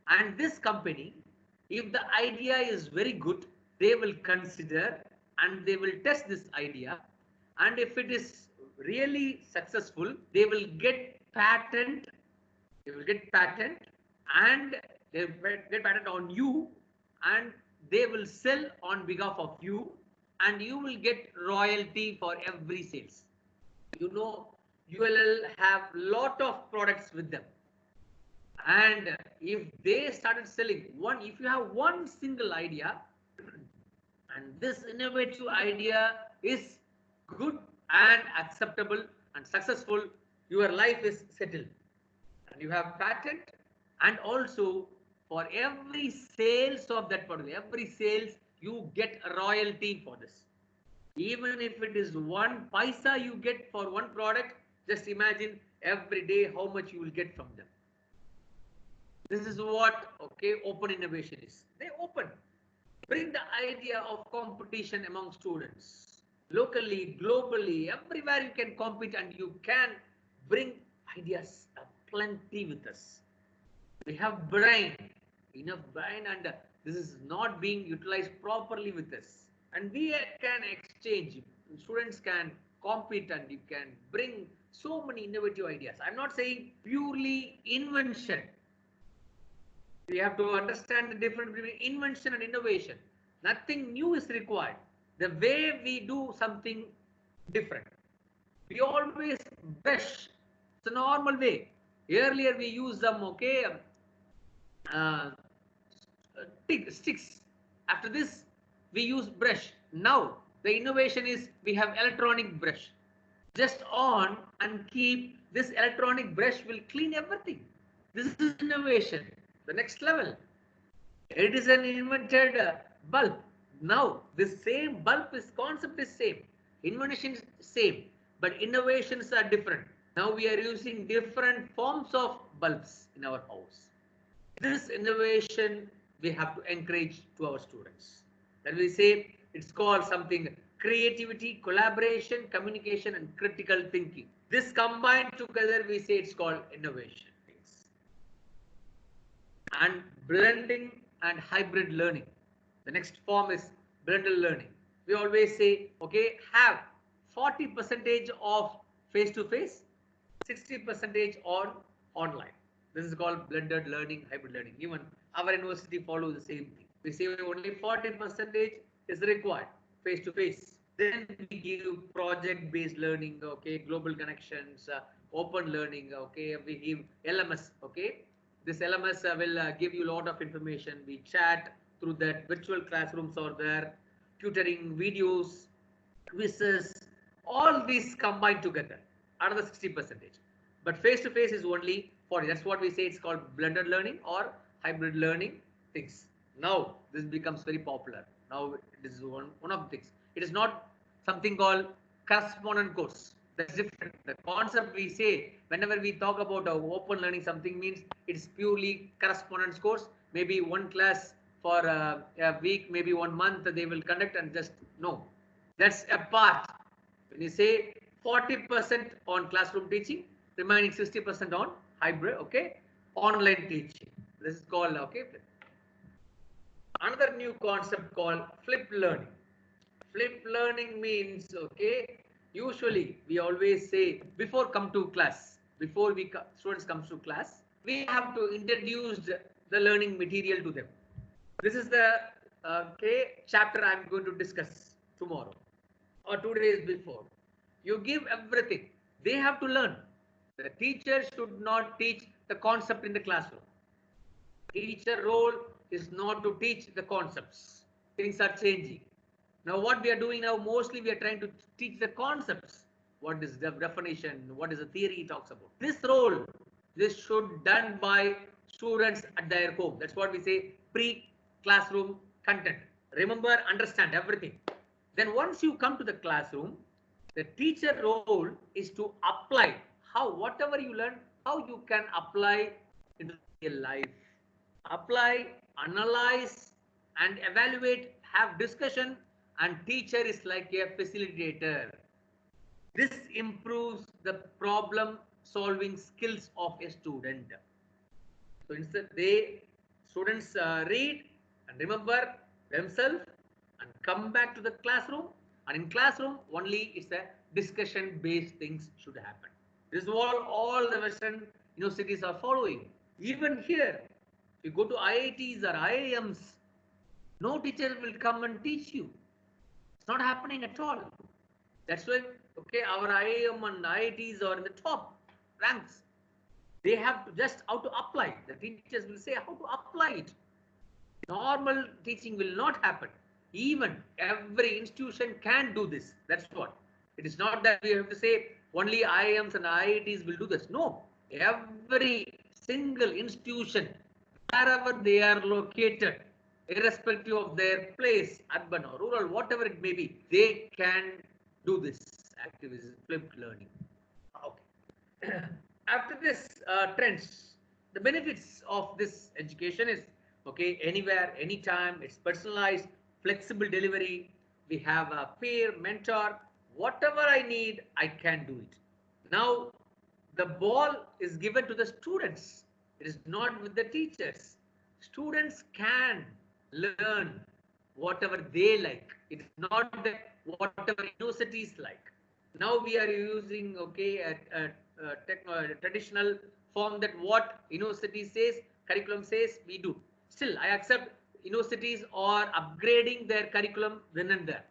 And this company, if the idea is very good, they will consider and they will test this idea. And if it is really successful, they will get patent. They will get patent, and they will get patent on you, and they will sell on behalf of you, and you will get royalty for every sales. ULL have lot of products with them, and if they started selling one, if you have one single idea and this innovative idea is good and acceptable and successful, your life is settled and you have patent. And also for every sales of that product, every sales, you get a royalty for this. Even if it is 1 paisa you get for one product, just imagine every day how much you will get from them. This is what open innovation is. They open, bring the idea of competition among students, locally, globally, everywhere you can compete, and you can bring ideas plenty with us. We have brain, enough brain, and this is not being utilized properly with us. And we can exchange, students can compete, and you can bring so many innovative ideas. I'm not saying purely invention. We have to understand the difference between invention and innovation. Nothing new is required. The way we do something different. We always brush. It's a normal way. Earlier we use them, sticks. After this, we use brush. Now the innovation is we have electronic brush. Just on and keep. This electronic brush will clean everything. This is innovation. The next level. It is an invented bulb. Now this same bulb is concept is same. Invention is same, but innovations are different. Now we are using different forms of bulbs in our house. This innovation we have to encourage to our students. Then we say it's called something creativity, collaboration, communication, and critical thinking. This combined together, we say it's called innovation. And blending and hybrid learning. The next form is blended learning. We always say, have 40% of face-to-face, 60% on online. This is called blended learning, hybrid learning. Even our university follows the same thing. We say only 40% is required face-to-face. Then we give project-based learning, global connections, open learning, we give LMS, This LMS will give you a lot of information. We chat through that. Virtual classrooms are there, tutoring, videos, quizzes, all these combined together, another 60%. But face-to-face is only 40. That's what we say. It's called blended learning or hybrid learning things. Now this becomes very popular. Now this is one of the things. It is not something called correspondent course. That's different. The concept we say whenever we talk about open learning, something means it's purely correspondence course. Maybe one class for a week, maybe 1 month they will conduct, and just no. That's a part. When you say 40% on classroom teaching, remaining 60% on hybrid, online teaching. This is called Another new concept called flipped learning. Flipped learning means usually we always say before come to class, before students comes to class, we have to introduce the learning material to them. This is the chapter I'm going to discuss tomorrow or 2 days before. You give everything. They have to learn. The teacher should not teach the concept in the classroom. Teacher role is not to teach the concepts. Things are changing. Now what we are doing now, mostly we are trying to teach the concepts. What is the definition? What is the theory he talks about? This role, this should done by students at their home. That's what we say, pre-classroom content. Remember, understand everything. Then once you come to the classroom, the teacher role is to apply how whatever you learn, how you can apply into real life. Apply, analyze, and evaluate, have discussion, and teacher is like a facilitator. This improves the problem solving skills of a student. So instead, students read and remember themselves and come back to the classroom. And in classroom, only it's a discussion-based things should happen. This is what all the Western universities are following. Even here, if you go to IITs or IIMs, no teacher will come and teach you. It's not happening at all. That's why, okay, our IIM and IITs are in the top ranks. They have to just how to apply. The teachers will say how to apply it. Normal teaching will not happen. Even every institution can do this. That's what. It is not that we have to say only IIMs and IITs will do this. No. Every single institution, wherever they are located, irrespective of their place, urban or rural, whatever it may be, they can do this activism, flipped learning. Okay. After this trends, the benefits of this education is, okay, anywhere, anytime, it's personalized, flexible delivery. We have a peer, mentor, whatever I need, I can do it. Now, the ball is given to the students. It is not with the teachers. Students can learn whatever they like. It is not that whatever universities like. Now we are using, okay, a traditional form that what university says, curriculum says, we do. Still, I accept universities are upgrading their curriculum then and there.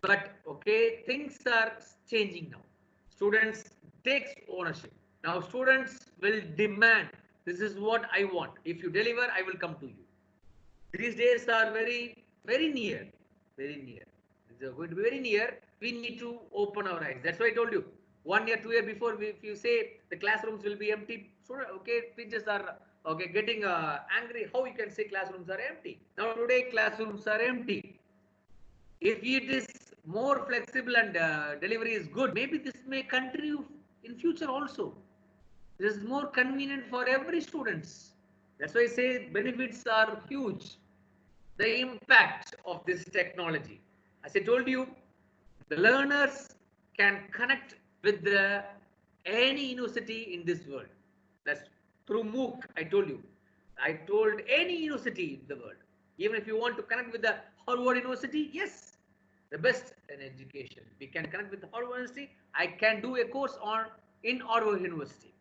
But okay, things are changing now. Students takes ownership. Now students will demand, this is what I want. If you deliver, I will come to you. These days are very, very near, very near. It's going to be very near. We need to open our eyes. That's why I told you, 1 year, 2 years before, if you say the classrooms will be empty, so okay, teachers are okay getting angry. How you can say classrooms are empty? Now today classrooms are empty. If it is more flexible and delivery is good, maybe this may continue in future also. This is more convenient for every students. That's why I say benefits are huge. The impact of this technology. As I told you, the learners can connect with any university in this world. That's through MOOC, I told you. I told any university in the world. Even if you want to connect with the Harvard University, yes, the best in education. We can connect with the Harvard University. I can do a course in Harvard University.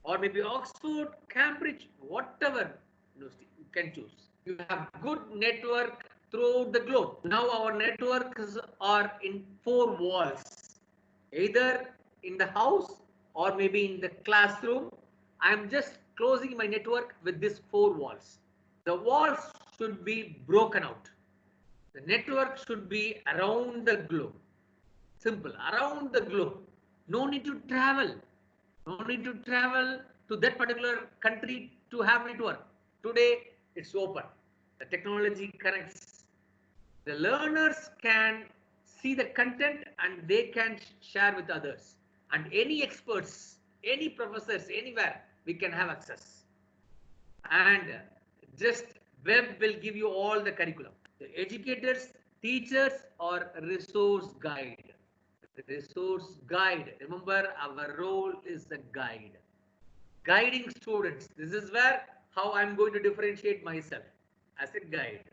Or maybe Oxford, Cambridge, whatever university you can choose. You have good network throughout the globe. Now our networks are in 4 walls, either in the house or maybe in the classroom. I am just closing my network with these 4 walls. The walls should be broken out. The network should be around the globe. Simple, around the globe. No need to travel. No need to travel to that particular country to have network. Today, it's open. The technology connects. The learners can see the content and they can share with others. And any experts, any professors, anywhere, we can have access. And just web will give you all the curriculum. The educators, teachers, or resource guide. Resource guide. Remember, our role is a guide. Guiding students. This is where how I'm going to differentiate myself as a guide.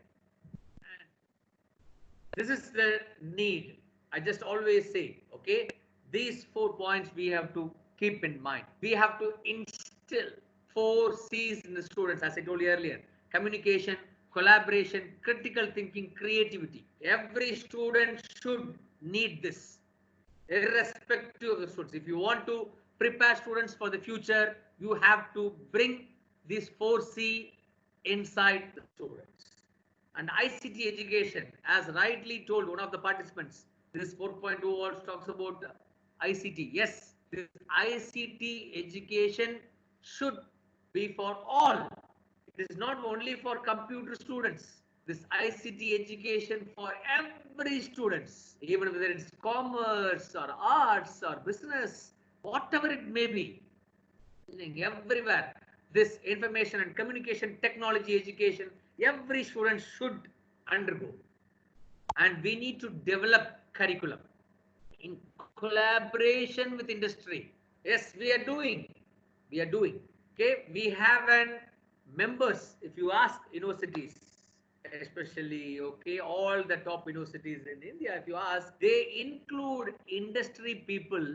This is the need. I just always say, okay, these 4 points we have to keep in mind. We have to instill 4 C's in the students, as I told you earlier: communication, collaboration, critical thinking, creativity. Every student should need this, irrespective of the students. If you want to prepare students for the future, you have to bring these 4C inside the students. And ICT education, as rightly told one of the participants, this 4.0 also talks about ICT. Yes, this ICT education should be for all. It is not only for computer students. This ICT education for every students, even whether it's commerce or arts or business, whatever it may be, everywhere. This information and communication technology education, every student should undergo. And we need to develop curriculum in collaboration with industry. Yes, we are doing. Okay, we have an members. If you ask universities, especially okay, all the top universities in India, if you ask, they include industry people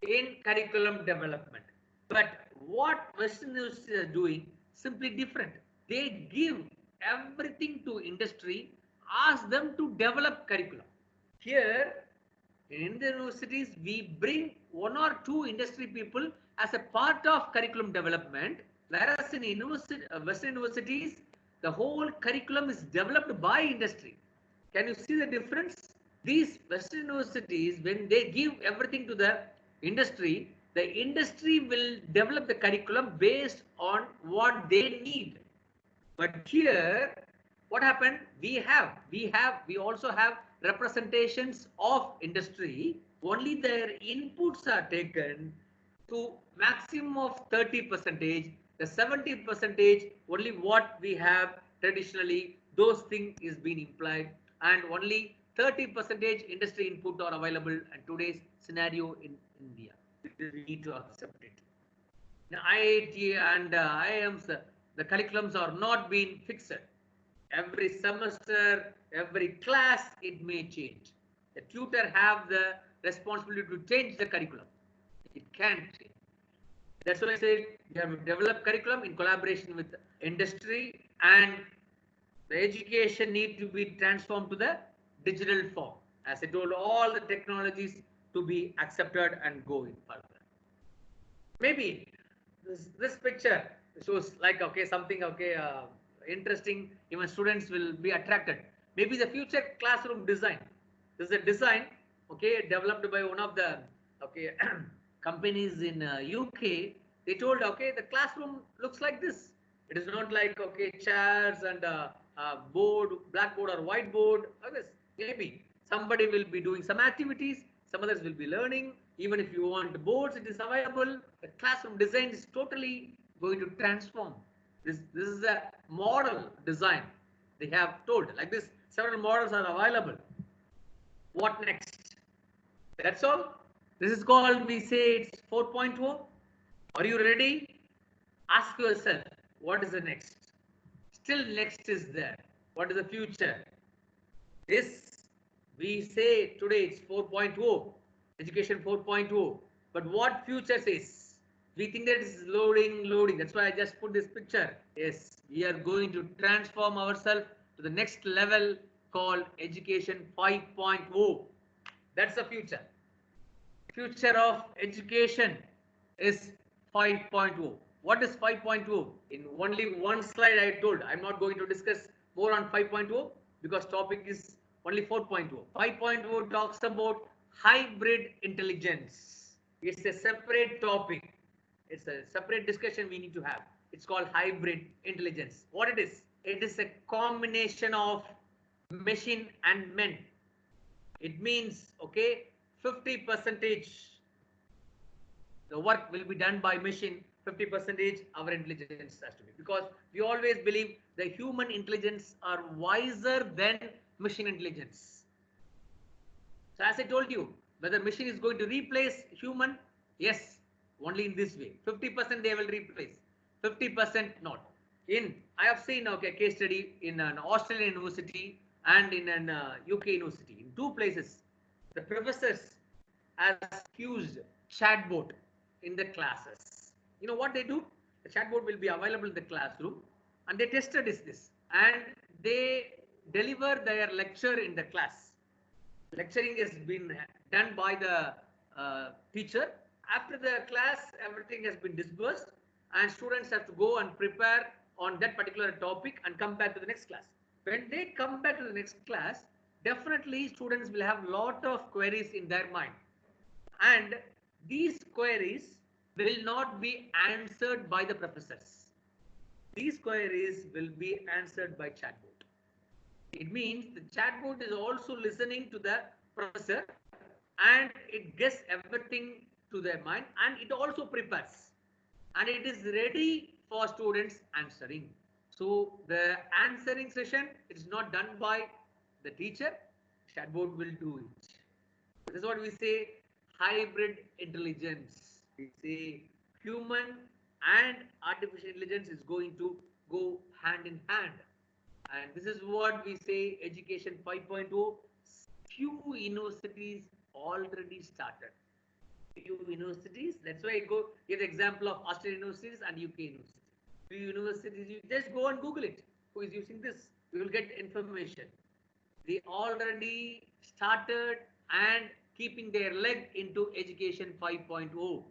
in curriculum development. But what Western universities are doing simply different. They give everything to industry, ask them to develop curriculum. Here in Indian universities, we bring one or two industry people as a part of curriculum development, whereas in Western universities, the whole curriculum is developed by industry. Can you see the difference? These Western universities, when they give everything to the industry will develop the curriculum based on what they need. But here, what happened? We also have representations of industry. Only their inputs are taken to maximum of 30%. The 70% only what we have traditionally, those things is being implied, and only 30% industry input are available in today's scenario in India. We need to accept it. The IIT and IIMs, the curriculums are not being fixed. Every semester, every class, it may change. The tutor have the responsibility to change the curriculum. It can change. That's why I said we have to develop curriculum in collaboration with industry, and the education need to be transformed to the digital form. As I told, all the technologies to be accepted and go in further. Maybe this picture shows like okay something okay interesting. Even students will be attracted. Maybe the future classroom design. This is a design okay developed by one of the okay companies in UK. They told okay the classroom looks like this. It is not like okay chairs and board, blackboard or whiteboard. Maybe somebody will be doing some activities, some others will be learning. Even if you want boards, it is available. The classroom design is totally going to transform. This is a model design. They have told like this. Several models are available. What next? That's all. This is called, we say it's 4.0. Are you ready? Ask yourself, what is the next? Still next is there. What is the future? This, we say today it's 4.0, education 4.0. But what future says? We think that it's loading. That's why I just put this picture. Yes, we are going to transform ourselves to the next level called education 5.0. That's the future. Future of education is 5.0. What is 5.0? In only one slide I told. I'm not going to discuss more on 5.0 because topic is only 4.0. 5.0 talks about hybrid intelligence. It's a separate topic. It's a separate discussion we need to have. It's called hybrid intelligence. What it is? It is a combination of machine and men. It means, okay, 50% the work will be done by machine, 50% our intelligence has to be. Because we always believe the human intelligence are wiser than machine intelligence. So as I told you, whether machine is going to replace human, yes, only in this way. 50% they will replace, 50% not. I have seen okay case study in an Australian university and in an UK university. In two places, the professors has used chatbot in the classes. You know what they do? The chatbot will be available in the classroom, and they tested this, and they deliver their lecture in the class. Lecturing has been done by the teacher, After the class, everything has been disbursed and students have to go and prepare on that particular topic and come back to the next class. When they come back to the next class, definitely students will have lot of queries in their mind. And these queries will not be answered by the professors. These queries will be answered by chatbot. It means the chatbot is also listening to the professor and it gets everything to their mind and it also prepares and it is ready for students answering. So the answering session is not done by the teacher, chatbot will do it. This is what we say hybrid intelligence. We say human and artificial intelligence is going to go hand in hand. And this is what we say education 5.0. Few universities already started. Few universities, that's why I go give the example of Australian universities and UK universities. Few universities, you just go and Google it. Who is using this? You will get information. They already started and keeping their leg into education 5.0.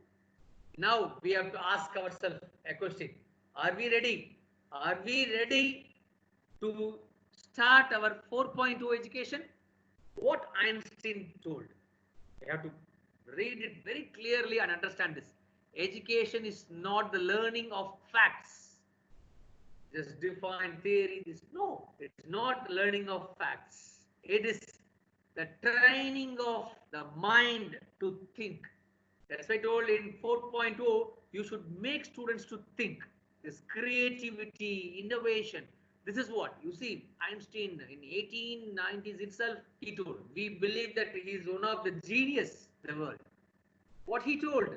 Now we have to ask ourselves a question. Are we ready? Are we ready to start our 4.0 education? What Einstein told. We have to read it very clearly and understand this. Education is not the learning of facts. Just define theory. No, it's not learning of facts. It is the training of the mind to think. That's why I told in 4.0, you should make students to think. This creativity, innovation. This is what you see. Einstein in 1890s itself, he told. We believe that he is one of the genius in the world. What he told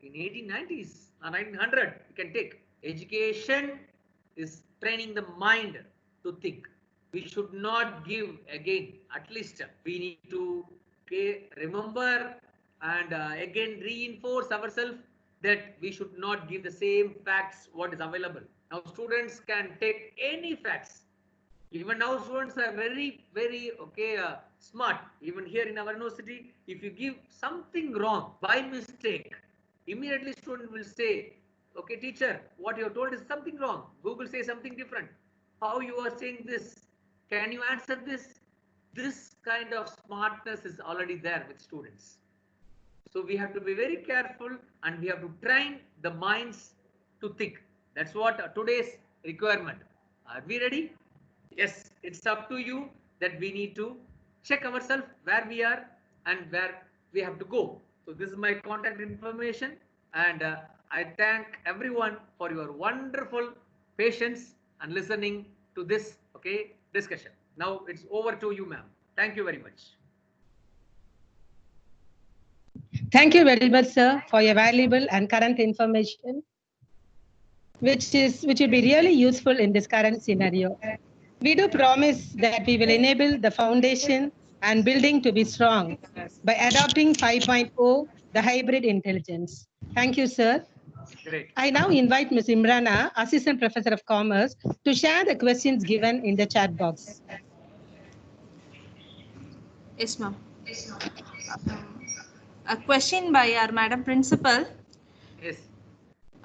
in 1890s or 1900, you can take. Education is training the mind to think. We should not give again. At least we need to remember and again reinforce ourselves that we should not give the same facts what is available. Now students can take any facts. Even now students are very smart. Even here in our university, if you give something wrong by mistake, immediately student will say, okay teacher, what you have told is something wrong. Google says something different. How you are saying this? Can you answer this? This kind of smartness is already there with students. So we have to be very careful and we have to train the minds to think. That's what today's requirement. Are we ready? Yes, it's up to you that we need to check ourselves where we are and where we have to go. So this is my contact information and I thank everyone for your wonderful patience and listening to this discussion. Now it's over to you, ma'am. Thank you very much. Thank you very much, sir, for your valuable and current information, which will be really useful in this current scenario. We do promise that we will enable the foundation and building to be strong by adopting 5.0, the hybrid intelligence. Thank you, sir. Great. I now invite Ms. Imrana, Assistant Professor of Commerce, to share the questions given in the chat box. Yes, ma'am. A question by our Madam Principal. Yes.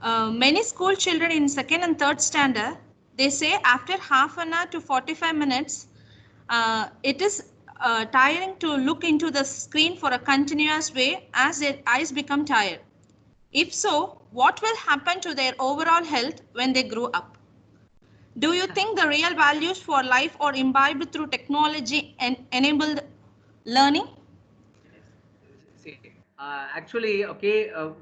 Many school children in 2nd and 3rd standard, they say after half an hour to 45 minutes, it is tiring to look into the screen for a continuous way as their eyes become tired. If so, what will happen to their overall health when they grow up? Do you think the real values for life are imbibed through technology and enabled learning? See, actually,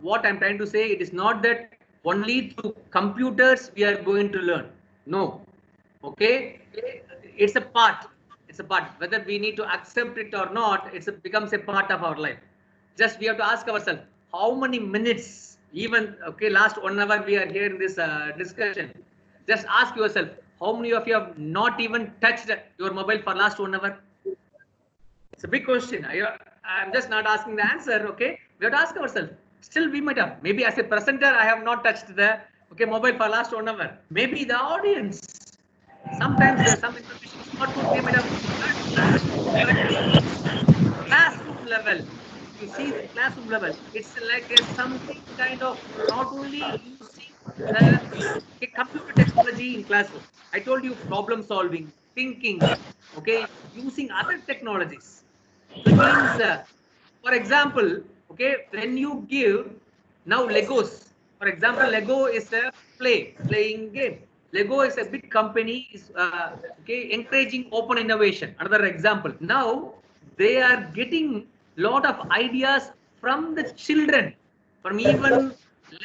what I'm trying to say, it is not that only through computers we are going to learn. No. Okay, it's a part. It's a part. Whether we need to accept it or not, it becomes a part of our life. Just we have to ask ourselves, how many minutes, even last 1 hour we are here in this discussion. Just ask yourself, how many of you have not even touched your mobile for last 1 hour? It's a big question. I'm just not asking the answer. Okay, we have to ask ourselves. Still, we might have. Maybe as a presenter, I have not touched the mobile for last 1 hour. Maybe the audience. Sometimes there's some information is not good. They might have classroom level. you see the classroom level, it's like a something kind of not only using the computer technology in classroom. I told you problem solving, thinking, okay, using other technologies. So it means, for example, okay, when you give now Legos, for example, Lego is a playing game. Lego is a big company, is okay, encouraging open innovation. Another example. Now they are getting lot of ideas from the children, from even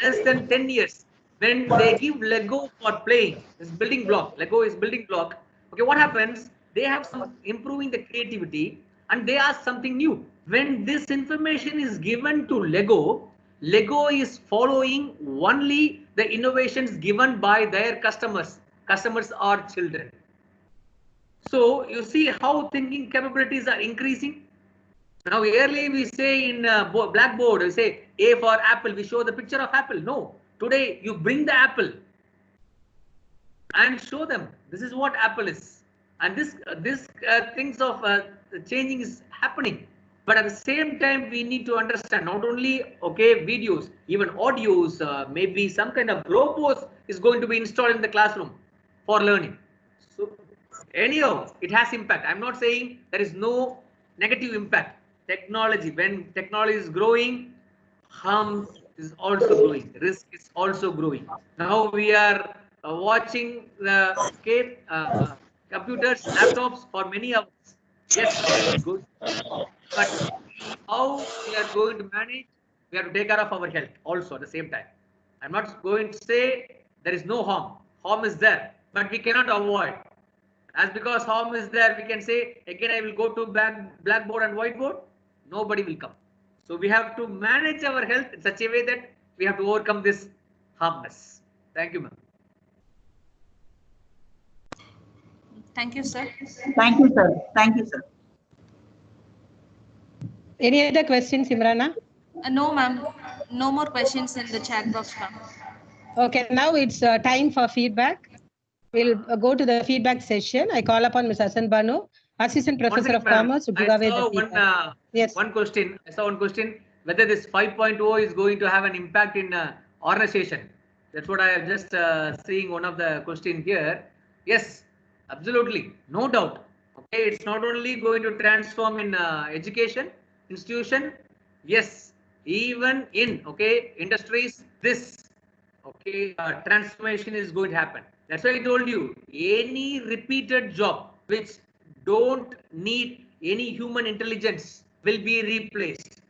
less than 10 years. When they give Lego for playing, this building block, Lego is building block. Okay, what happens? They have some improving the creativity and they ask something new. When this information is given to Lego, Lego is following only the innovations given by their customers. Customers are children. So you see how thinking capabilities are increasing. Now earlier we say in blackboard, we say A for apple, we show the picture of apple. No, today you bring the apple and show them this is what apple is, and this things of changing is happening. But at the same time we need to understand not only okay videos, even audios, maybe some kind of robots is going to be installed in the classroom for learning. So anyhow it has impact. I'm not saying there is no negative impact. Technology, when technology is growing, harm is also growing, risk is also growing. Now we are watching the computers, laptops for many hours. Yes, that is good. But how we are going to manage, we have to take care of our health also at the same time. I'm not going to say there is no harm. Harm is there, but we cannot avoid. As because harm is there, we can say, again, I will go to blackboard and whiteboard. Nobody will come. So we have to manage our health in such a way that we have to overcome this harmness. Thank you, ma'am. Thank you, sir. Thank you, sir. Thank you, sir. Any other questions, Imrana? No, ma'am. No more questions in the chat box, ma'am. Okay, now it's time for feedback. We'll go to the feedback session. I call upon Ms. Hasan Banu, Assistant Professor of Commerce, to give away the feedback. Yes. One question. I saw one question, whether this 5.0 is going to have an impact in organization. That's what I am just seeing one of the question here. Yes, absolutely. No doubt. Okay, it's not only going to transform in education, institution. Yes, even in, okay, industries, this, okay, transformation is going to happen. That's why I told you, any repeated job which don't need any human intelligence will be replaced.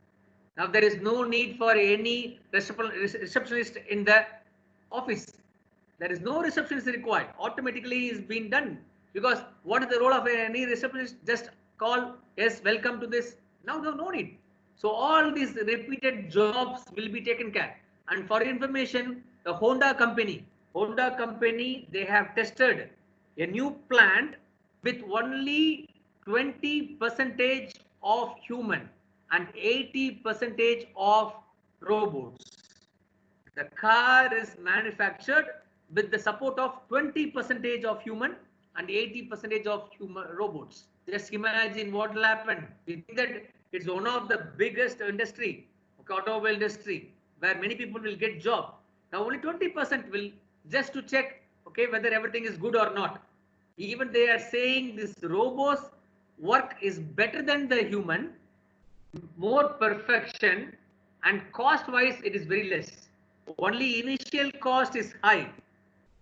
Now there is no need for any receptionist in the office. There is no receptionist required. Automatically is being done. Because what is the role of any receptionist? Just call, yes, welcome to this. Now no need. So all these repeated jobs will be taken care. And for information, the Honda company, they have tested a new plant with only 20% of human and 80% of robots. The car is manufactured with the support of 20% of human and 80% of human robots. Just imagine what will happen. We think that it's one of the biggest industry, automobile industry, where many people will get job. Now only 20% will, just to check, okay, whether everything is good or not. Even they are saying this robots work is better than the human, more perfection, and cost wise it is very less. Only initial cost is high.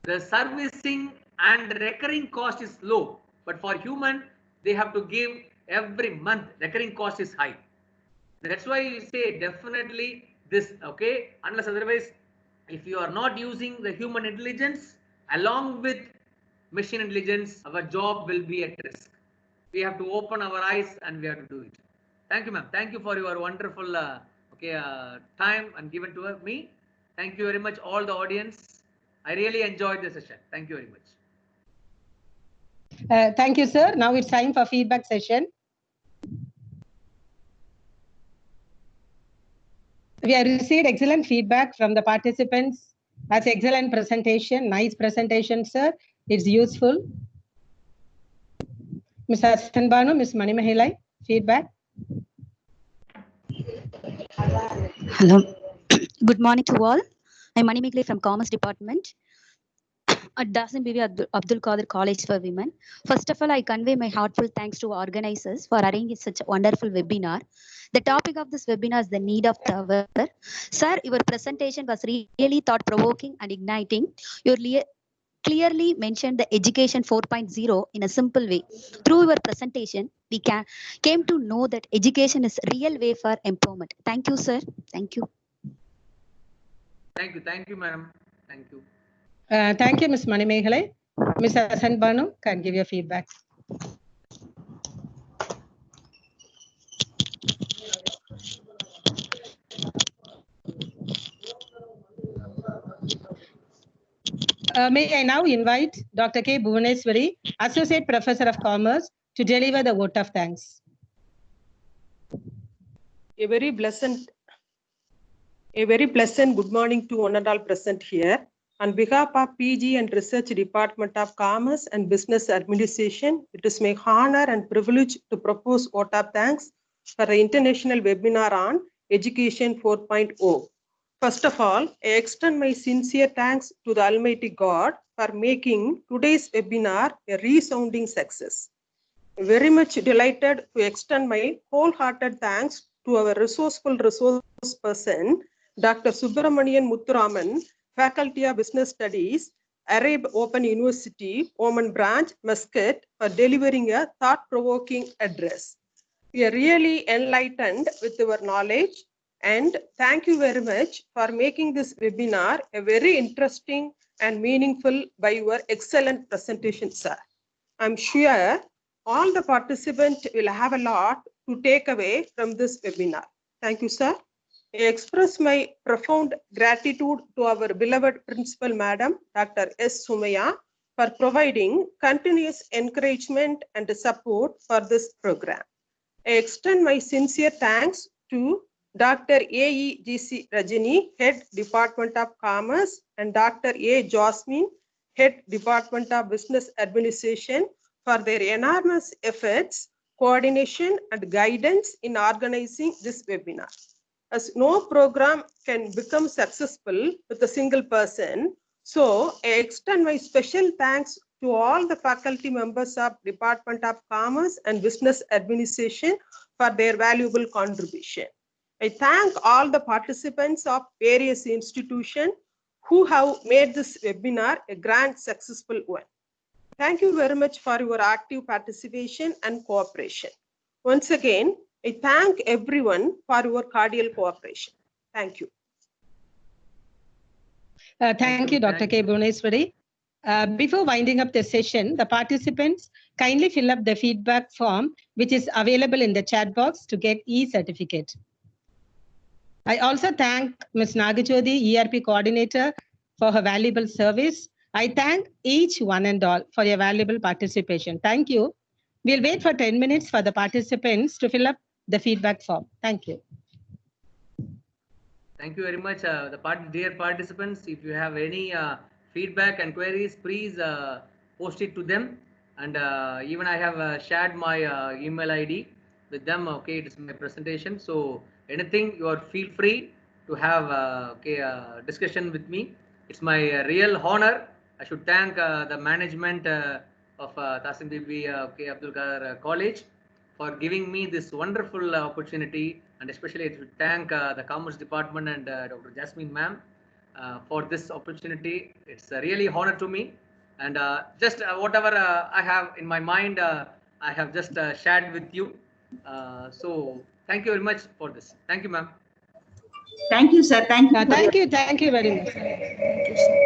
The servicing and recurring cost is low. But for human, they have to give every month. Recurring cost is high. That's why you say definitely this, okay, unless otherwise, if you are not using the human intelligence along with machine intelligence, our job will be at risk. We have to open our eyes and we have to do it. Thank you, ma'am. Thank you for your wonderful time and given to me. Thank you very much, all the audience. I really enjoyed the session. Thank you very much. Thank you, sir. Now it's time for feedback session. We have received excellent feedback from the participants. That's excellent presentation. Nice presentation, sir. It's useful. Ms. Hasan Banu, Ms. Manimahilai, feedback. Hello. Good morning to all. I'm Mani Meghale from Commerce Department at Dasim Bibi Abdul Qadir College for Women. First of all, I convey my heartfelt thanks to organizers for arranging such a wonderful webinar. The topic of this webinar is the need of the hour. Sir, your presentation was really thought-provoking and igniting. You clearly mentioned the education 4.0 in a simple way. Through your presentation, we came to know that education is a real way for empowerment. Thank you, sir. Thank you. Thank you, madam. Thank you. Thank you, Ms. Mani Meghale. Ms. Hasan Banu can give your feedback. May I now invite Dr. K. Bhuvaneswari, Associate Professor of Commerce, to deliver the vote of thanks. A very pleasant good morning to one and all present here. On behalf of PG and Research Department of Commerce and Business Administration, it is my honor and privilege to propose vote of thanks for the international webinar on Education 4.0. First of all, I extend my sincere thanks to the Almighty God for making today's webinar a resounding success. Very much delighted to extend my wholehearted thanks to our resourceful resource person, Dr. Subramanian Muthuraman, Faculty of Business Studies, Arab Open University, Oman Branch, Muscat, for delivering a thought-provoking address. We are really enlightened with your knowledge, and thank you very much for making this webinar a very interesting and meaningful by your excellent presentation, sir. I'm sure all the participants will have a lot to take away from this webinar. Thank you, sir. I express my profound gratitude to our beloved Principal Madam, Dr. S. Sumaya, for providing continuous encouragement and support for this program. I extend my sincere thanks to Dr. A.E.G.C. Rajini, Head Department of Commerce, and Dr. A. Jasmine, Head Department of Business Administration, for their enormous efforts, coordination, and guidance in organizing this webinar. As no program can become successful with a single person, so I extend my special thanks to all the faculty members of Department of Commerce and Business Administration for their valuable contribution. I thank all the participants of various institutions who have made this webinar a grand successful one. Thank you very much for your active participation and cooperation. Once again, I thank everyone for your cordial cooperation. Thank you. Thank you, Dr. K. Bhuvaneswari. Before winding up the session, the participants kindly fill up the feedback form, which is available in the chat box to get e-certificate. I also thank Ms. Nagajodi, ERP coordinator, for her valuable service. I thank each one and all for your valuable participation. Thank you. We'll wait for 10 minutes for the participants to fill up the feedback form. Thank you. Thank you very much, dear participants. If you have any feedback and queries, please post it to them. And even I have shared my email ID with them. Okay, it is my presentation. So anything, you are feel free to have discussion with me. It's my real honor. I should thank the management of Dasim Bibi Abdul Qadir College for giving me this wonderful opportunity, and especially I should thank the Commerce Department and Dr. Jasmine ma'am for this opportunity. It's a really honor to me, and just whatever I have in my mind, I have just shared with you. So thank you very much for this. Thank you, ma'am. Thank you, sir. Thank you. Thank you very much. Thank you, sir.